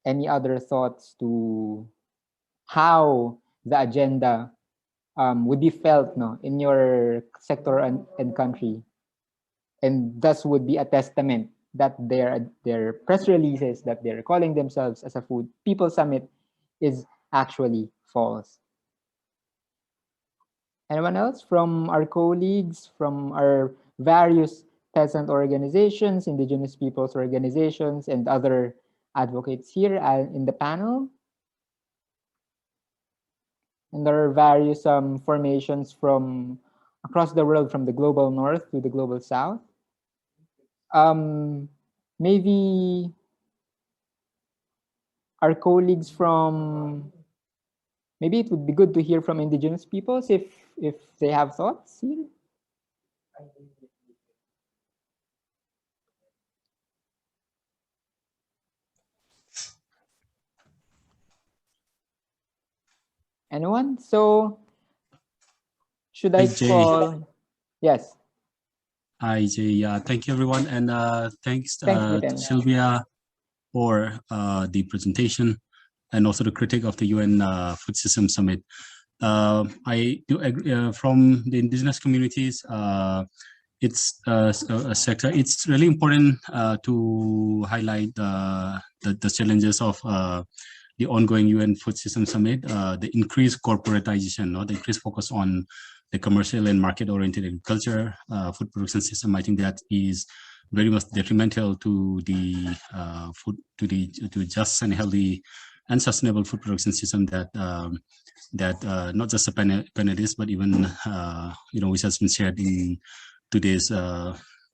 any other thoughts to how the agenda would be felt in your sector and country. and thus would be a testament that their press releases that they're calling themselves as a food people summit is actually false. Anyone else from our colleagues, from our various peasant organizations, indigenous peoples organizations, and other advocates here in the panel? And there are various formations from across the world, from the global north to the global south. Maybe our colleagues from, maybe it would be good to hear from indigenous peoples if they have thoughts here. Anyone? So should I call? Yes. Hi, Jay. Thank you, everyone. And thanks to Jiten. Sylvia for the presentation and also the critique of the UN Food System Summit. I do agree from the indigenous communities. It's a sector. It's really important to highlight the challenges of the ongoing UN Food System Summit, the increased corporatization, the increased focus on the commercial and market-oriented agriculture, food production system. I think that is very much detrimental to the to just and healthy and sustainable food production system that not just the panelists, but even which has been shared in today's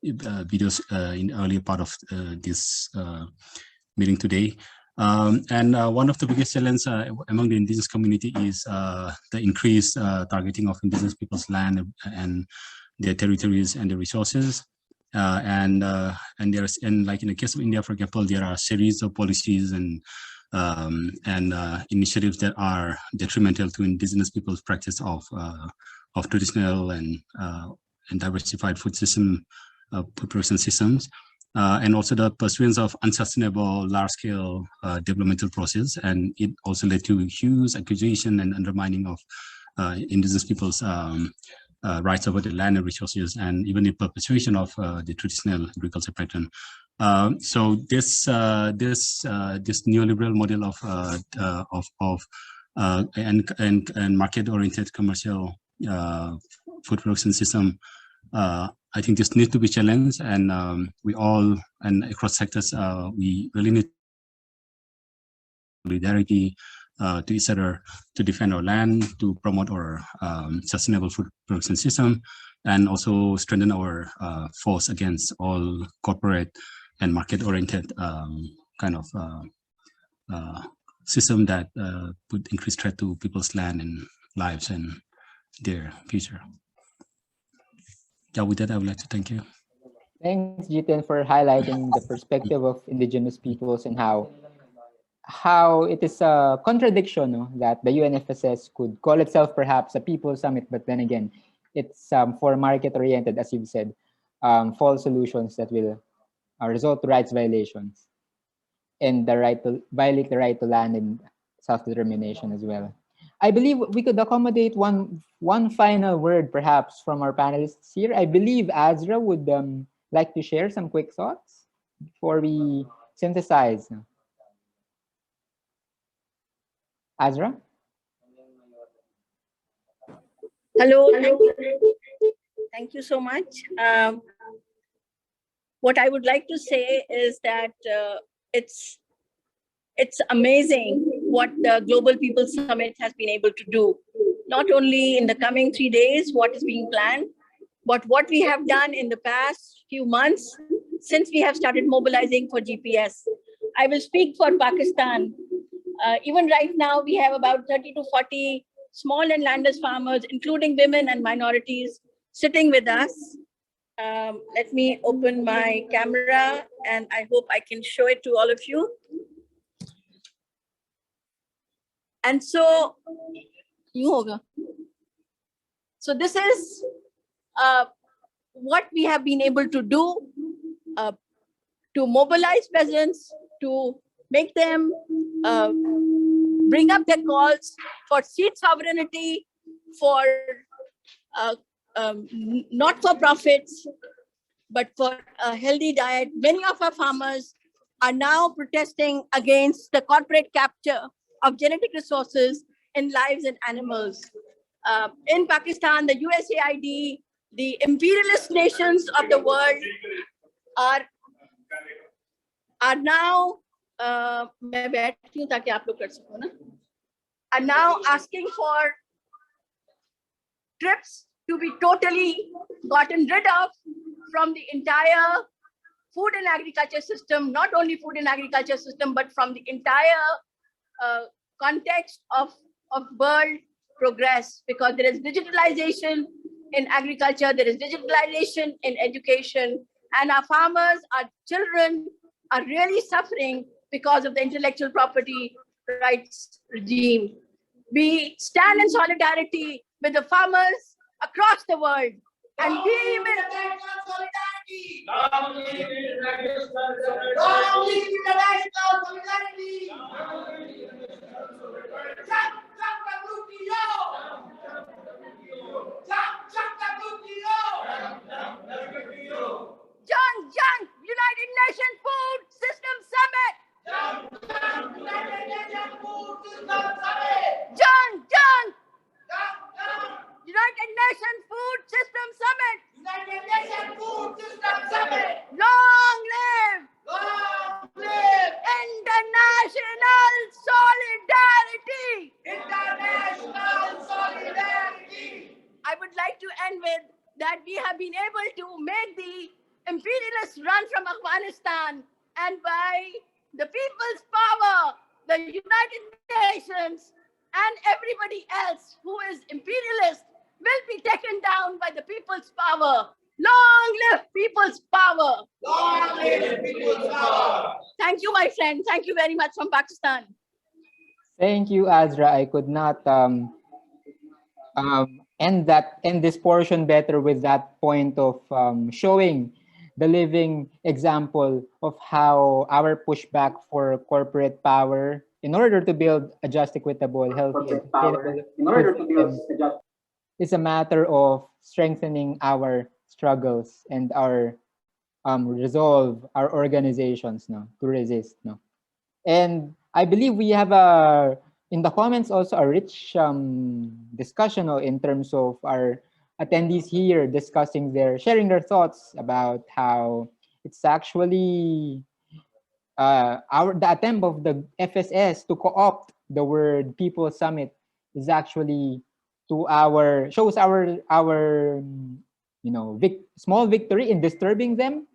videos in earlier part of this meeting today. And one of the biggest challenges among the indigenous community is the increased targeting of indigenous people's land and their territories and their resources. And like in the case of India, for example, there are a series of policies and initiatives that are detrimental to indigenous people's practice of traditional and diversified food production systems. And also the pursuance of unsustainable large-scale developmental process, and it also led to huge accusation and undermining of indigenous people's rights over the land and resources, and even the perpetuation of the traditional agriculture pattern. So this neoliberal model and market-oriented commercial food production system, I think this needs to be challenged, and we all, and across sectors, we really need solidarity to each other to defend our land, to promote our sustainable food production system, and also strengthen our force against all corporate and market-oriented kind of system that would increase threat to people's land and lives and their future. Yeah, with that, I would like to thank you. Thanks, Jiten, for highlighting the perspective of indigenous peoples and how it is a contradiction that the UNFSS could call itself perhaps a people summit, but then again, it's for market-oriented, as you've said, false solutions that will result to rights violations and the right to violate the right to land and self-determination as well. I believe we could accommodate one final word perhaps from our panelists here. I believe Azra would like to share some quick thoughts before we synthesize. Azra? Hello. Thank you so much. What I would like to say is that it's amazing what the Global People Summit has been able to do. Not only in the coming 3 days, what is being planned, but what we have done in the past few months since we have started mobilizing for GPS. I will speak for Pakistan. Even right now, we have about 30 to 40 small and landless farmers, including women and minorities, sitting with us. Let me open my camera, and I hope I can show it to all of you. And so, this is what we have been able to do to mobilize peasants, to make them bring up their calls for seed sovereignty, for not-for-profits, but for a healthy diet. Many of our farmers are now protesting against the corporate capture of genetic resources in lives and animals. In Pakistan, the USAID, the imperialist nations of the world are now are now asking for trips to be totally gotten rid of from the entire food and agriculture system, not only food and agriculture system, but from the entire context of world progress, because there is digitalization in agriculture, there is digitalization in education, and our farmers, our children are really suffering because of the intellectual property rights regime. We stand in solidarity with the farmers across the world, and we will. Long live international solidarity! Long live international solidarity! Jump, jump, WTO! Jump, jump, WTO! Jump, United Nations Food System Summit! Jump, United Nations Food System Summit! Jump, United Nations Food System Summit! United Nations Food System Summit! Long live! Long live! International solidarity! International solidarity! I would like to end with that we have been able to make the imperialists run from Afghanistan, and by the people's power, the United Nations and everybody else who is imperialist will be taken down by the people's power. Long live people's power! Long live people's power! Thank you, my friend. Thank you very much from Pakistan. Thank you, Azra. I could not end this portion better with that point of showing the living example of how our pushback for corporate power in order to build a just, equitable, healthy, and sustainable is a matter of strengthening our struggles and our resolve, our organizations, to resist. And I believe we have in the comments also a rich discussion in terms of our attendees here discussing sharing their thoughts about how it's actually the attempt of the FSS to co-opt the word People Summit is actually shows our small victory in disturbing them.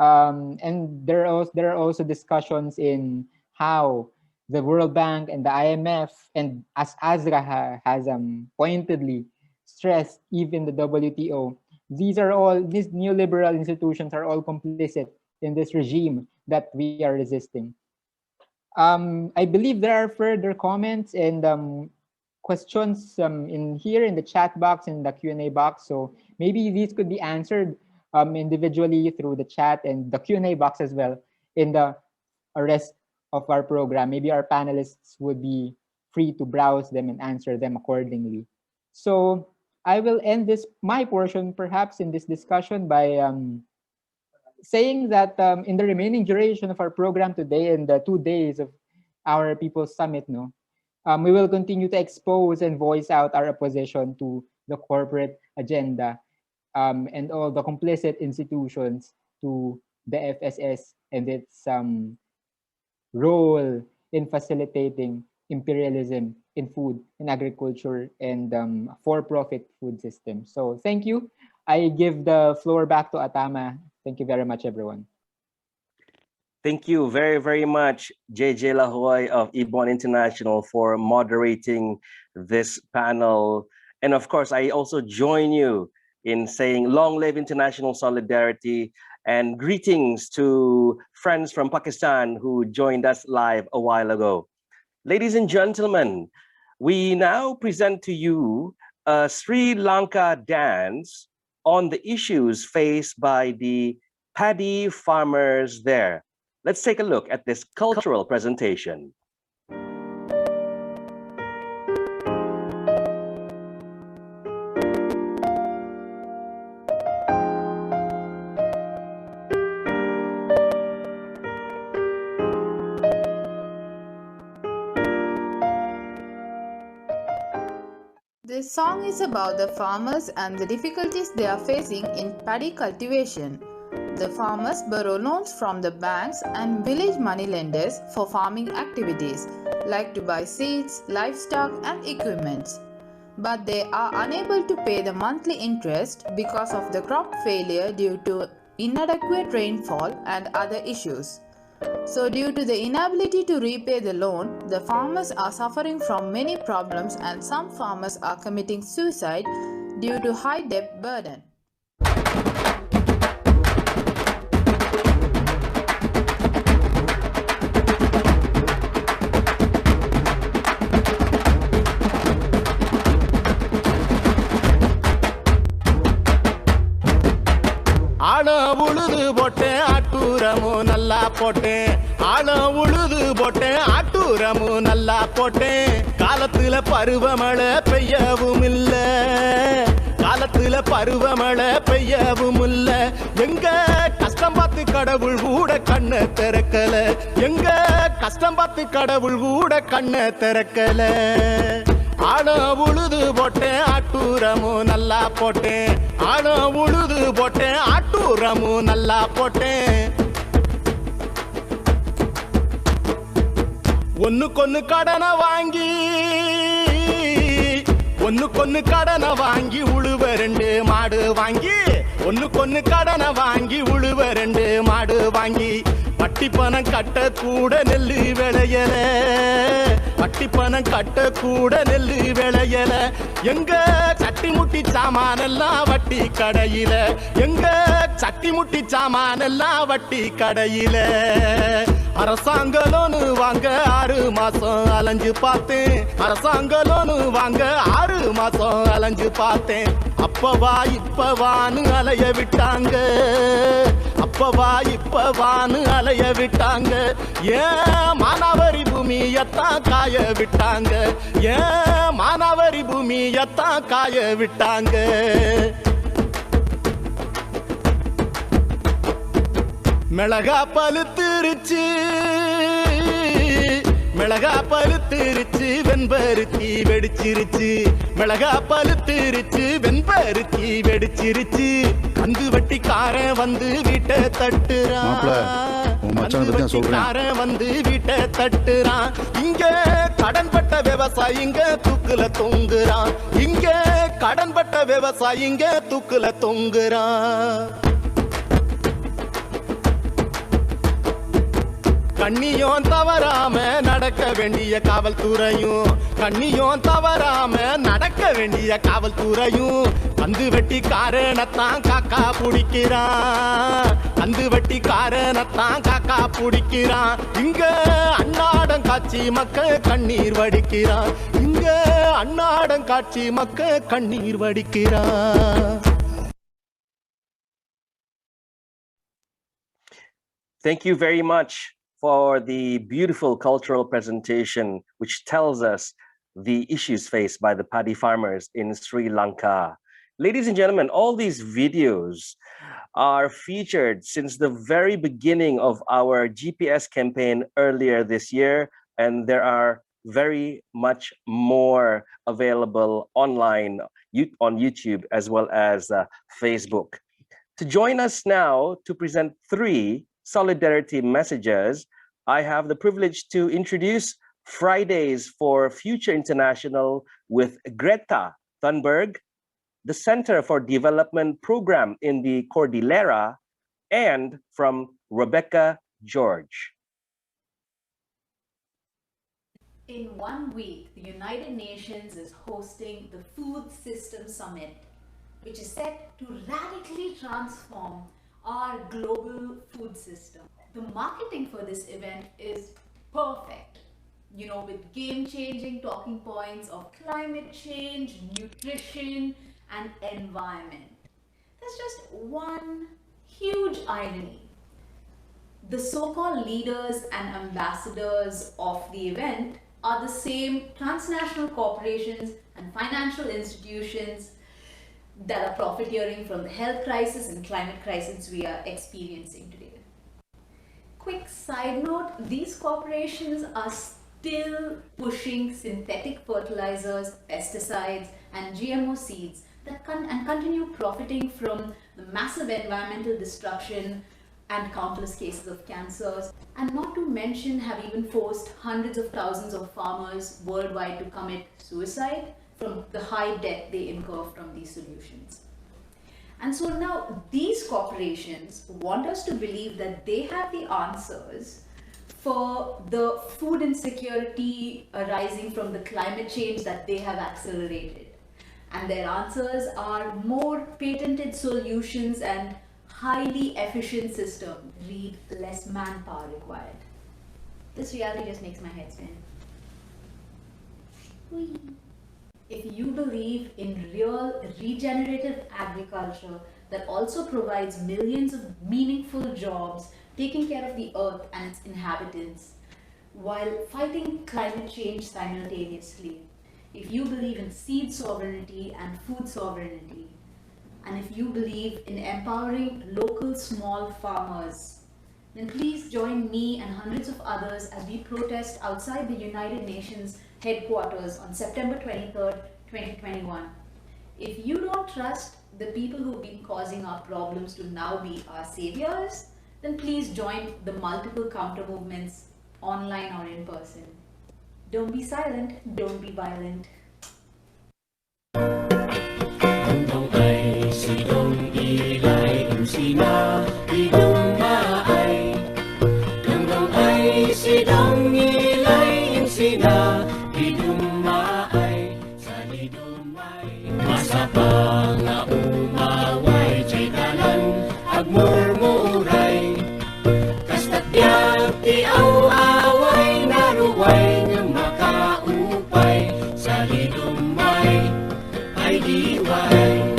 And there are also discussions in how the World Bank and the IMF, and as Azra has pointedly stressed, even the WTO, these neoliberal institutions are all complicit in this regime that we are resisting. I believe there are further comments and questions in the chat box, in the Q&A box. So maybe these could be answered individually through the chat and the Q&A box as well in the rest of our program. Maybe our panelists would be free to browse them and answer them accordingly. So I will end my portion perhaps in this discussion by saying that in the remaining duration of our program today and the 2 days of our People's Summit, we will continue to expose and voice out our opposition to the corporate agenda and all the complicit institutions to the FSS and its role in facilitating imperialism in food, in agriculture, and for-profit food systems. So thank you. I give the floor back to Atama. Thank you very much, everyone. Thank you very, very much, JJ Lahoy of Ibon International, for moderating this panel. And of course, I also join you in saying long live international solidarity, and greetings to friends from Pakistan who joined us live a while ago. Ladies and gentlemen, we now present to you a Sri Lanka dance on the issues faced by the paddy farmers there. Let's take a look at this cultural presentation. This song is about the farmers and the difficulties they are facing in paddy cultivation. The farmers borrow loans from the banks and village moneylenders for farming activities, like to buy seeds, livestock, and equipment. But they are unable to pay the monthly interest because of the crop failure due to inadequate rainfall and other issues. So due to the inability to repay the loan, the farmers are suffering from many problems and some farmers are committing suicide due to high debt burden. ஆழம் உழுது போட்டேன் ஆட்டூரமும் நல்லா போட்டேன் ஆழம் உழுது போட்டேன் ஆட்டூரமும் நல்லா போட்டேன் காலத்துல பருவமழை பெய்யவும் இல்ல காலத்துல பருவமழை பெய்யவும் இல்ல எங்க கஷ்டம் பார்த்து கடவுள் கூட கண்ணை திறக்கல எங்க கஷ்டம் பார்த்து கடவுள் கூட கண்ணை திறக்கல ஆழம் உழுது போட்டேன் ஆட்டூரமும் நல்லா போட்டேன் ஆழம் உழுது போட்டேன் ஆட்டூரமும் நல்லா போட்டேன் ஒண்ணுக்கொன்னு கடனை வாங்கி ஒண்ணுக்கொன்னு கடனை வாங்கி உழுவ 2 மாடு வாங்கி ஒண்ணுக்கொன்னு கடனை வாங்கி உழுவ 2 மாடு வாங்கி வட்டி பணம் கட்ட கூட நெல்லு விளையல வட்டி பணம் கட்ட கூட நெல்லு விளையல எங்க சட்டி முட்டி சாமானெல்லாம் வட்டி கடையில எங்க சட்டி முட்டி சாமானெல்லாம் வட்டி கடையில அரசாங்க லோனு வாங்க 6 மாசம் அலைஞ்சு பார்த்தேன் அரசாங்க லோனு வாங்க 6 மாசம் அலைஞ்சு பார்த்தேன் அப்பவா இப்பவான்னு அலைய விட்டாங்க அப்பவா இப்பவான்னு அலைய விட்டாங்க ஏன் மானாவரி பூமியத்தான் காய விட்டாங்க ஏன் மானாவரி பூமியத்தான் காய விட்டாங்க மிளகா பழுத்திருச்சு மிளகா பழுத்திருச்சு வெண்பருத்தி வெடிச்சிருச்சு மிளகா பழுத்திருச்சு வெண்பருத்தி வெடிச்சிருச்சு கந்து வட்டிக்காரன் வந்து வீட்டை தட்டுறான் வந்து வீட்டை தட்டுறான் இங்க கடன்பட்ட விவசாயிங்க தூக்குல தொங்குறான் இங்க கடன்பட்ட விவசாயிங்க தூக்குல தொங்குறான் கண்ணியும் தவறாம நடக்க வேண்டிய காவல்துறையும் கண்ணியும் தவறாம நடக்க வேண்டிய காவல்துறையும் கந்து வெட்டி காரணத்தான் காக்கா பிடிக்கிறான் கந்து வெட்டி காரணத்தான் காக்கா பிடிக்கிறான் இங்க அன்னாடம் காட்சி மக்கள் கண்ணீர் வடிக்கிறான் இங்க அன்னாடம் காட்சி மக்கள் கண்ணீர் வடிக்கிறான். Thank you very much for the beautiful cultural presentation, which tells us the issues faced by the paddy farmers in Sri Lanka. Ladies and gentlemen, all these videos are featured since the very beginning of our GPS campaign earlier this year, and there are very much more available online on YouTube as well as Facebook. To join us now to present 3 solidarity messages, I have the privilege to introduce Fridays for Future International with Greta Thunberg, the Center for Development Program in the Cordillera, and from Rebecca George. In 1 week, the United Nations is hosting the Food System Summit, which is set to radically transform our global food system. The marketing for this event is perfect, you know, with game-changing talking points of climate change, nutrition, and environment. There's just one huge irony. The so-called leaders and ambassadors of the event are the same transnational corporations and financial institutions that are profiteering from the health crisis and climate crisis we are experiencing today. Quick side note, these corporations are still pushing synthetic fertilizers, pesticides, and GMO seeds that continue profiting from the massive environmental destruction and countless cases of cancers, and not to mention have even forced hundreds of thousands of farmers worldwide to commit suicide from the high debt they incur from these solutions. And so now these corporations want us to believe that they have the answers for the food insecurity arising from the climate change that they have accelerated. And their answers are more patented solutions and highly efficient system, read less manpower required. This reality just makes my head spin. Whee. If you believe in real regenerative agriculture that also provides millions of meaningful jobs, taking care of the earth and its inhabitants, while fighting climate change simultaneously, if you believe in seed sovereignty and food sovereignty, and if you believe in empowering local small farmers, then please join me and hundreds of others as we protest outside the United Nations headquarters on September 23rd, 2021. If you don't trust the people who've been causing our problems to now be our saviors, then please join the multiple counter movements online or in person. Don't be silent, don't be violent. Sidong ilay insina hidung maay Langdong ay sidong ilay insina hidung maay Sa lidumay masapa nga umaway Chay dalan agmurmuray Kastat diag ti awaway naruway nga makaupay Sa lidumay ay diway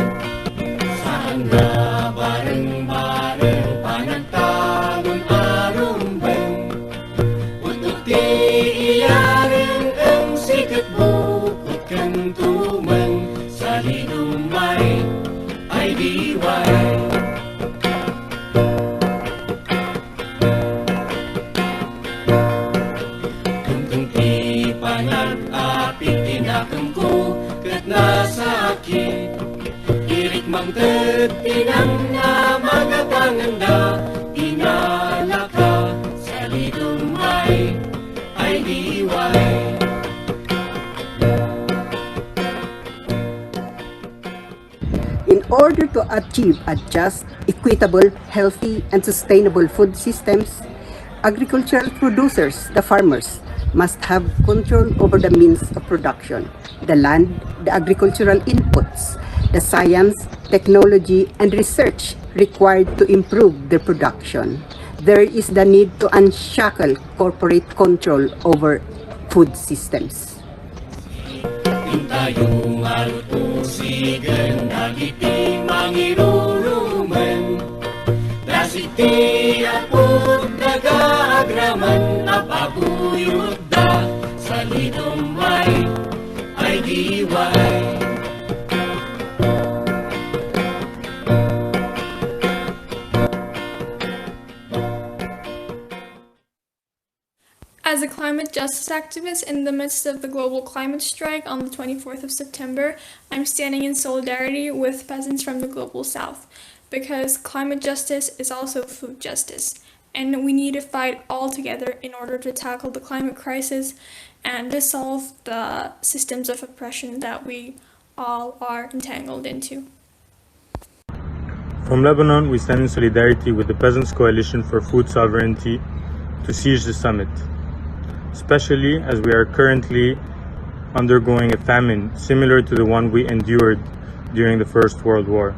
na bareng-bareng panagtalon arumbeng Untuk ti iyareng ang sikat bukod kang tumeng Sa lidumay ay diway Tungtung ti panag-apit tinakang ko kat nasakit Mang tetinang na mga panganda Inalaka sa lidumay ay diway In order to achieve a just, equitable, healthy, and sustainable food systems, agricultural producers, the farmers, must have control over the means of production, the land, the agricultural inputs, the science, technology, and research required to improve their production. There is the need to unshackle corporate control over food systems. Intayong alutusigan nagiti mangiruruman Dasiti apod nagaagraman Napabuyod da sa lidumay ay diway As a climate justice activist in the midst of the global climate strike on the 24th of September, I'm standing in solidarity with peasants from the global south, because climate justice is also food justice, and we need to fight all together in order to tackle the climate crisis and dissolve the systems of oppression that we all are entangled into. From Lebanon, we stand in solidarity with the Peasants' Coalition for Food Sovereignty to siege the summit, especially as we are currently undergoing a famine similar to the one we endured during the First World War.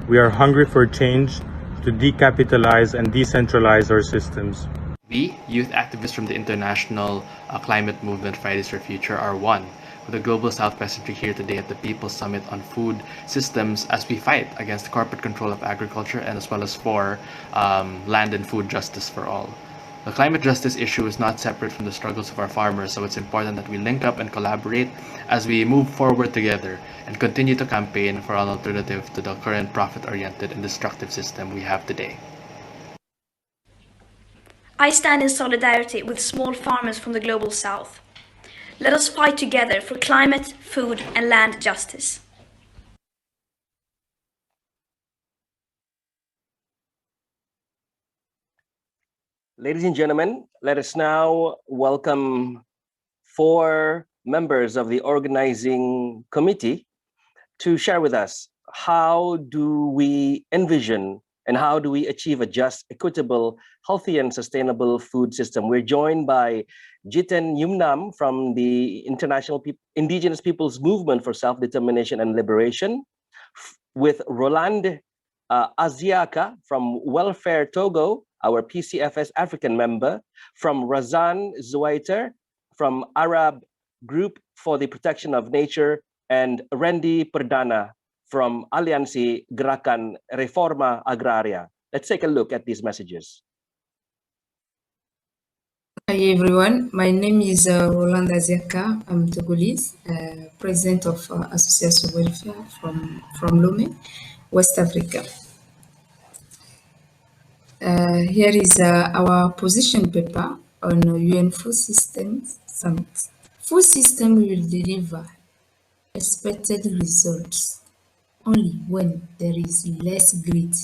We are hungry for change to decapitalize and decentralize our systems. We, youth activists from the international climate movement Fridays for Future, are one with the Global South Peasantry here today at the People's Summit on Food Systems as we fight against corporate control of agriculture and as well as for land and food justice for all. The climate justice issue is not separate from the struggles of our farmers, so it's important that we link up and collaborate as we move forward together and continue to campaign for an alternative to the current profit-oriented and destructive system we have today. I stand in solidarity with small farmers from the global south. Let us fight together for climate, food, and land justice. Ladies and gentlemen, let us now welcome 4 members of the organizing committee to share with us how do we envision and how do we achieve a just, equitable, healthy, and sustainable food system. We're joined by Jiten Yumnam from the Indigenous Peoples Movement for Self-Determination and Liberation, with Roland Aziaka from Welfare Togo, our PCFS African member, from Razan Zuwaiter from Arab Group for the Protection of Nature, and Randy Perdana from Aliansi Gerakan Reforma Agraria. Let's take a look at these messages. Hi everyone, my name is Roland Aziaka. I'm Togolese, president of Association Welfare from Lomé, West Africa. Here is our position paper on UN Food Systems Summit. Food system will deliver expected results only when there is less greed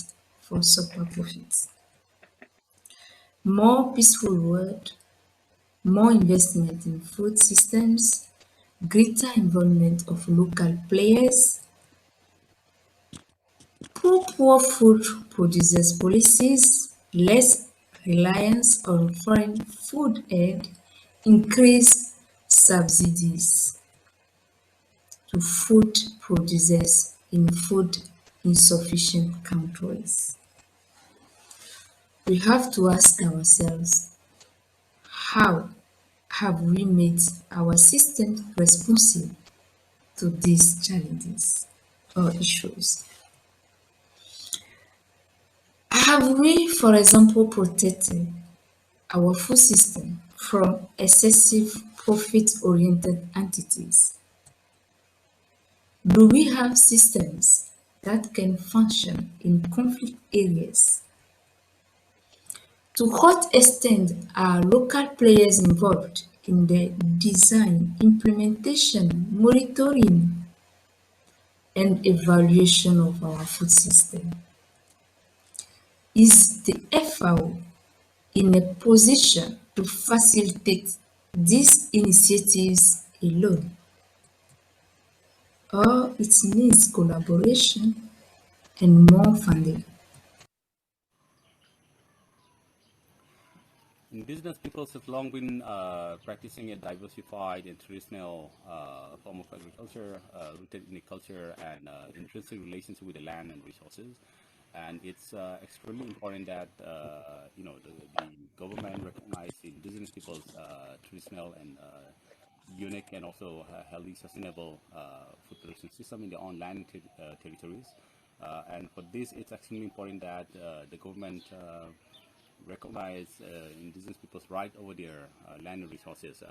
for super profits. More peaceful world, more investment in food systems, greater involvement of local players, poor food producers policies, less reliance on foreign food aid, increased subsidies to food producers in food insufficient countries. We have to ask ourselves, how have we made our system responsive to these challenges or issues? Have we, for example, protected our food system from excessive profit-oriented entities? Do we have systems that can function in conflict areas? To what extent are local players involved in the design, implementation, monitoring, and evaluation of our food system? Is the FAO in a position to facilitate these initiatives alone? Or it needs collaboration and more funding? Indigenous peoples have long been practicing a diversified and traditional form of agriculture, rooted in a culture and intrinsic relationship with the land and resources. And it's extremely important that the government recognize the indigenous people's traditional and unique and also healthy, sustainable food production system in their own land territories. And for this, it's extremely important that the government recognize indigenous people's right over their land and resources,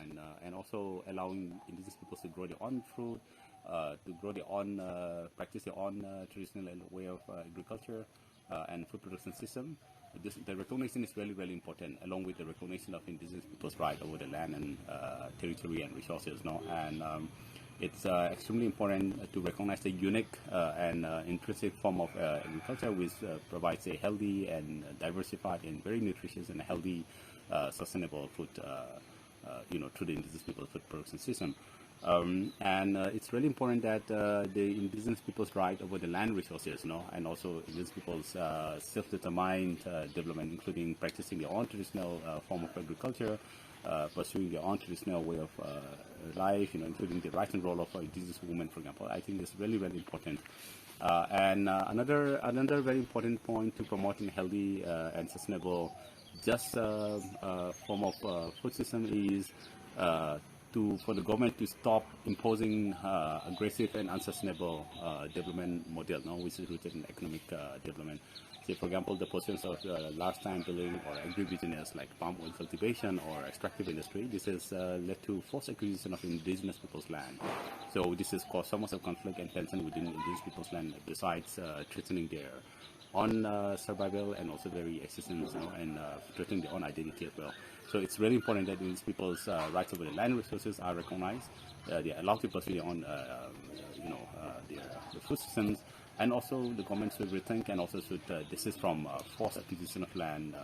and also allowing indigenous peoples to grow their own fruit, to grow their own, practice their own traditional way of agriculture and food production system. The recognition is really, really important, along with the recognition of indigenous people's right over the land and territory and resources. And it's extremely important to recognize the unique and intrinsic form of agriculture, which provides a healthy and diversified and very nutritious and healthy, sustainable food, through the indigenous people's food production system. And it's really important that the indigenous people's right over the land resources, and also indigenous people's self-determined development, including practicing their own traditional form of agriculture, pursuing their own traditional way of life, including the right and role of indigenous women, for example. I think it's really, really important. And another very important point to promoting a healthy and sustainable, just form of food system is for the government to stop imposing aggressive and unsustainable development model, which is rooted in economic development. Say, for example, the pursuits of large time building or agribusiness like palm oil cultivation or extractive industry. This has led to forced acquisition of indigenous people's land. So this has caused so much of conflict and tension within indigenous people's land, besides threatening their own survival and also very existence, and protecting their own identity as well. So it's really important that these people's rights over the land resources are recognized. They are allowed to pursue their own, the food systems, and also the government should rethink and also should desist from forced acquisition of land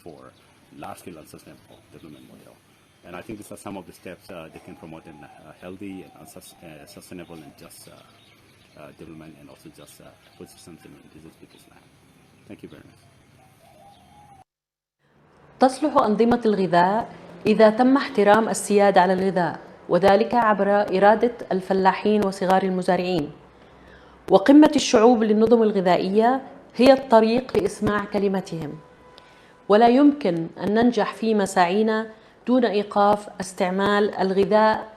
for large-scale unsustainable development model. And I think these are some of the steps that can promote a healthy and sustainable and just development and also just food systems in indigenous people's land. Thank you very much. تصلح أنظمة الغذاء إذا تم احترام السيادة على الغذاء، وذلك عبر إرادة الفلاحين وصغار المزارعين. وقمة الشعوب للنظم الغذائية هي الطريق لإسماع كلمتهم، ولا يمكن أن ننجح في مساعينا دون إيقاف استعمال الغذاء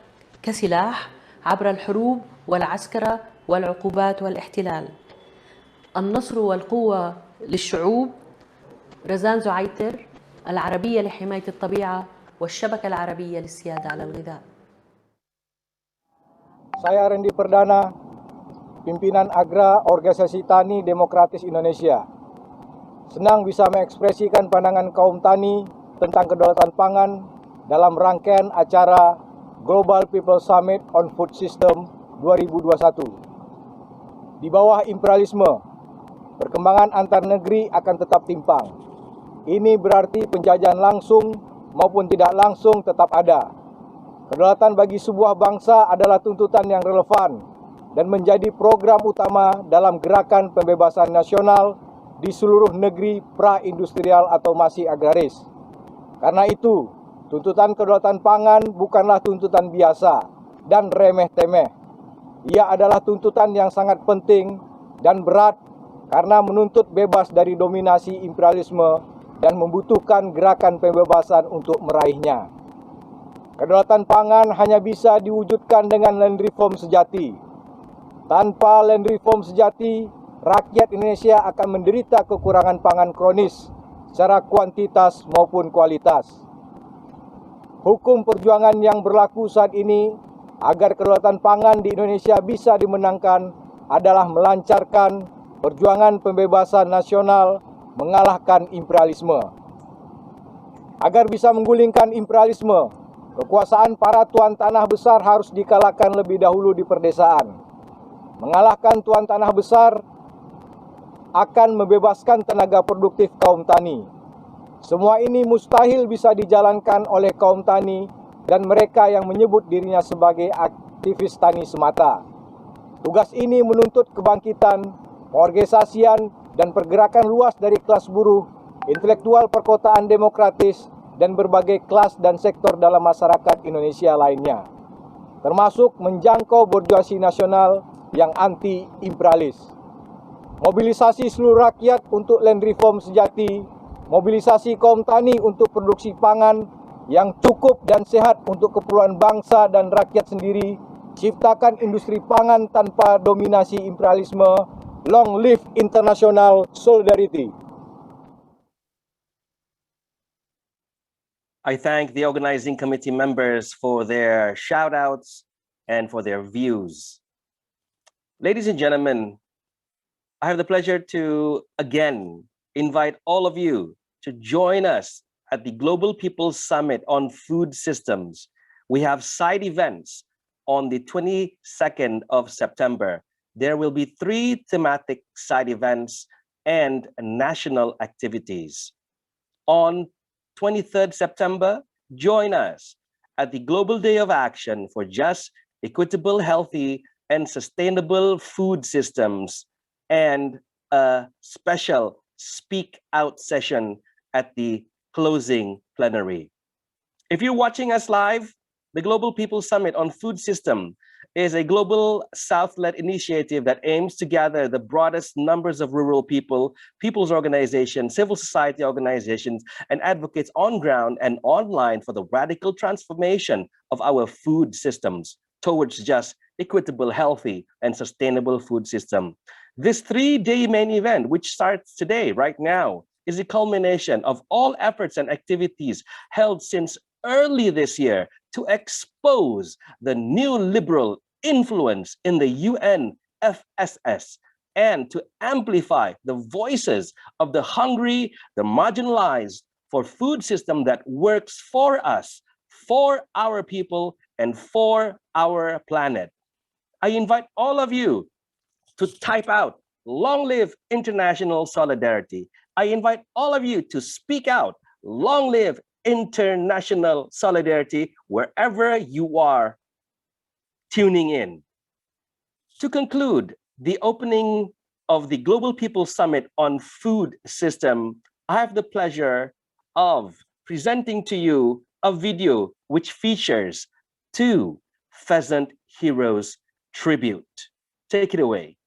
كسلاح عبر الحروب والعسكرة والعقوبات والاحتلال. النصر والقوة للشعوب. رزان زعيتر، العربية لحماية الطبيعة والشبكة العربية للسيادة على الغذاء. Saya Randy Perdana, pimpinan Agra Organisasi Tani Demokratis Indonesia. Senang bisa mengekspresikan pandangan kaum tani tentang kedaulatan pangan dalam rangkaian acara Global People Summit on Food System 2021. Di bawah imperialisme, perkembangan antar negeri akan tetap timpang. Ini berarti penjajahan langsung maupun tidak langsung tetap ada. Kedaulatan bagi sebuah bangsa adalah tuntutan yang relevan dan menjadi program utama dalam gerakan pembebasan nasional di seluruh negeri pra-industrial atau masih agraris. Karena itu, tuntutan kedaulatan pangan bukanlah tuntutan biasa dan remeh-temeh. Ia adalah tuntutan yang sangat penting dan berat karena menuntut bebas dari dominasi imperialisme dan membutuhkan gerakan pembebasan untuk meraihnya. Kedaulatan pangan hanya bisa diwujudkan dengan land reform sejati. Tanpa land reform sejati, rakyat Indonesia akan menderita kekurangan pangan kronis secara kuantitas maupun kualitas. Hukum perjuangan yang berlaku saat ini agar kedaulatan pangan di Indonesia bisa dimenangkan adalah melancarkan perjuangan pembebasan nasional mengalahkan imperialisme. Agar bisa menggulingkan imperialisme, kekuasaan para tuan tanah besar harus dikalahkan lebih dahulu di perdesaan. Mengalahkan tuan tanah besar akan membebaskan tenaga produktif kaum tani. Semua ini mustahil bisa dijalankan oleh kaum tani dan mereka yang menyebut dirinya sebagai aktivis tani semata. Tugas ini menuntut kebangkitan, pengorganisasian, dan pergerakan luas dari kelas buruh, intelektual perkotaan demokratis, dan berbagai kelas dan sektor dalam masyarakat Indonesia lainnya, termasuk menjangkau borjuasi nasional yang anti-imperialis. Mobilisasi seluruh rakyat untuk land reform sejati, mobilisasi kaum tani untuk produksi pangan yang cukup dan sehat untuk keperluan bangsa dan rakyat sendiri, ciptakan industri pangan tanpa dominasi imperialisme. Long live international solidarity. I thank the organizing committee members for their shout outs and for their views. Ladies and gentlemen, I have the pleasure to again invite all of you to join us at the Global People's Summit on Food Systems. We have side events on the 22nd of September. There will be 3 thematic side events and national activities. On 23rd September, join us at the Global Day of Action for Just, Equitable, Healthy, and Sustainable Food Systems, and a special Speak Out session at the closing plenary. If you're watching us live, the Global People's Summit on Food System is a global South-led initiative that aims to gather the broadest numbers of rural people, people's organizations, civil society organizations, and advocates on ground and online for the radical transformation of our food systems towards just, equitable, healthy, and sustainable food system. This 3-day main event, which starts today, right now, is the culmination of all efforts and activities held since early this year to expose the neoliberal influence in the UNFSS and to amplify the voices of the hungry, the marginalized, for food system that works for us, for our people, and for our planet. I invite all of you to type out "Long live international solidarity." I invite all of you to speak out "Long live international solidarity" wherever you are tuning in. To conclude the opening of the Global People Summit on Food System, I have the pleasure of presenting to you a video which features two pheasant heroes tribute. Take it away.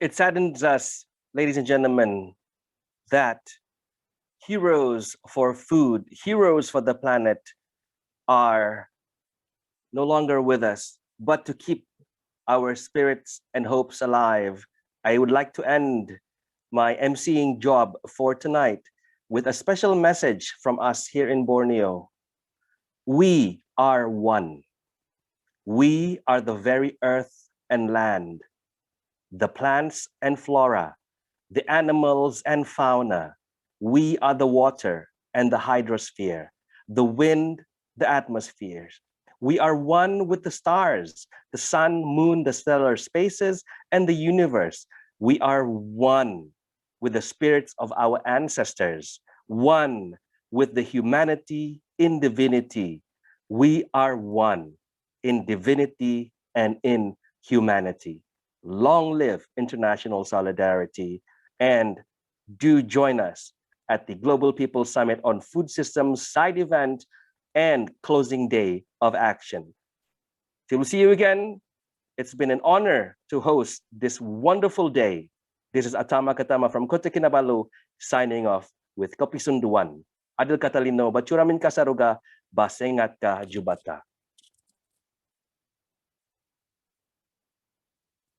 It saddens us, ladies and gentlemen, that heroes for food, heroes for the planet are no longer with us. But to keep our spirits and hopes alive, I would like to end my emceeing job for tonight with a special message from us here in Borneo. We are one. We are the very earth and land, the plants and flora, the animals and fauna. We are the water and the hydrosphere, the wind, the atmospheres. We are one with the stars, the sun, moon, the stellar spaces, and the universe. We are one with the spirits of our ancestors, one with the humanity in divinity. We are one in divinity and in humanity. Long live international solidarity, and do join us at the Global People Summit on Food Systems side event and closing day of action. Till we see you again, it's been an honor to host this wonderful day. This is Atama Katama from Kota Kinabalu, signing off with Kopi Sunduan. Adil Catalino, Bachuramin Kasaruga, Basengat Ka Jubata.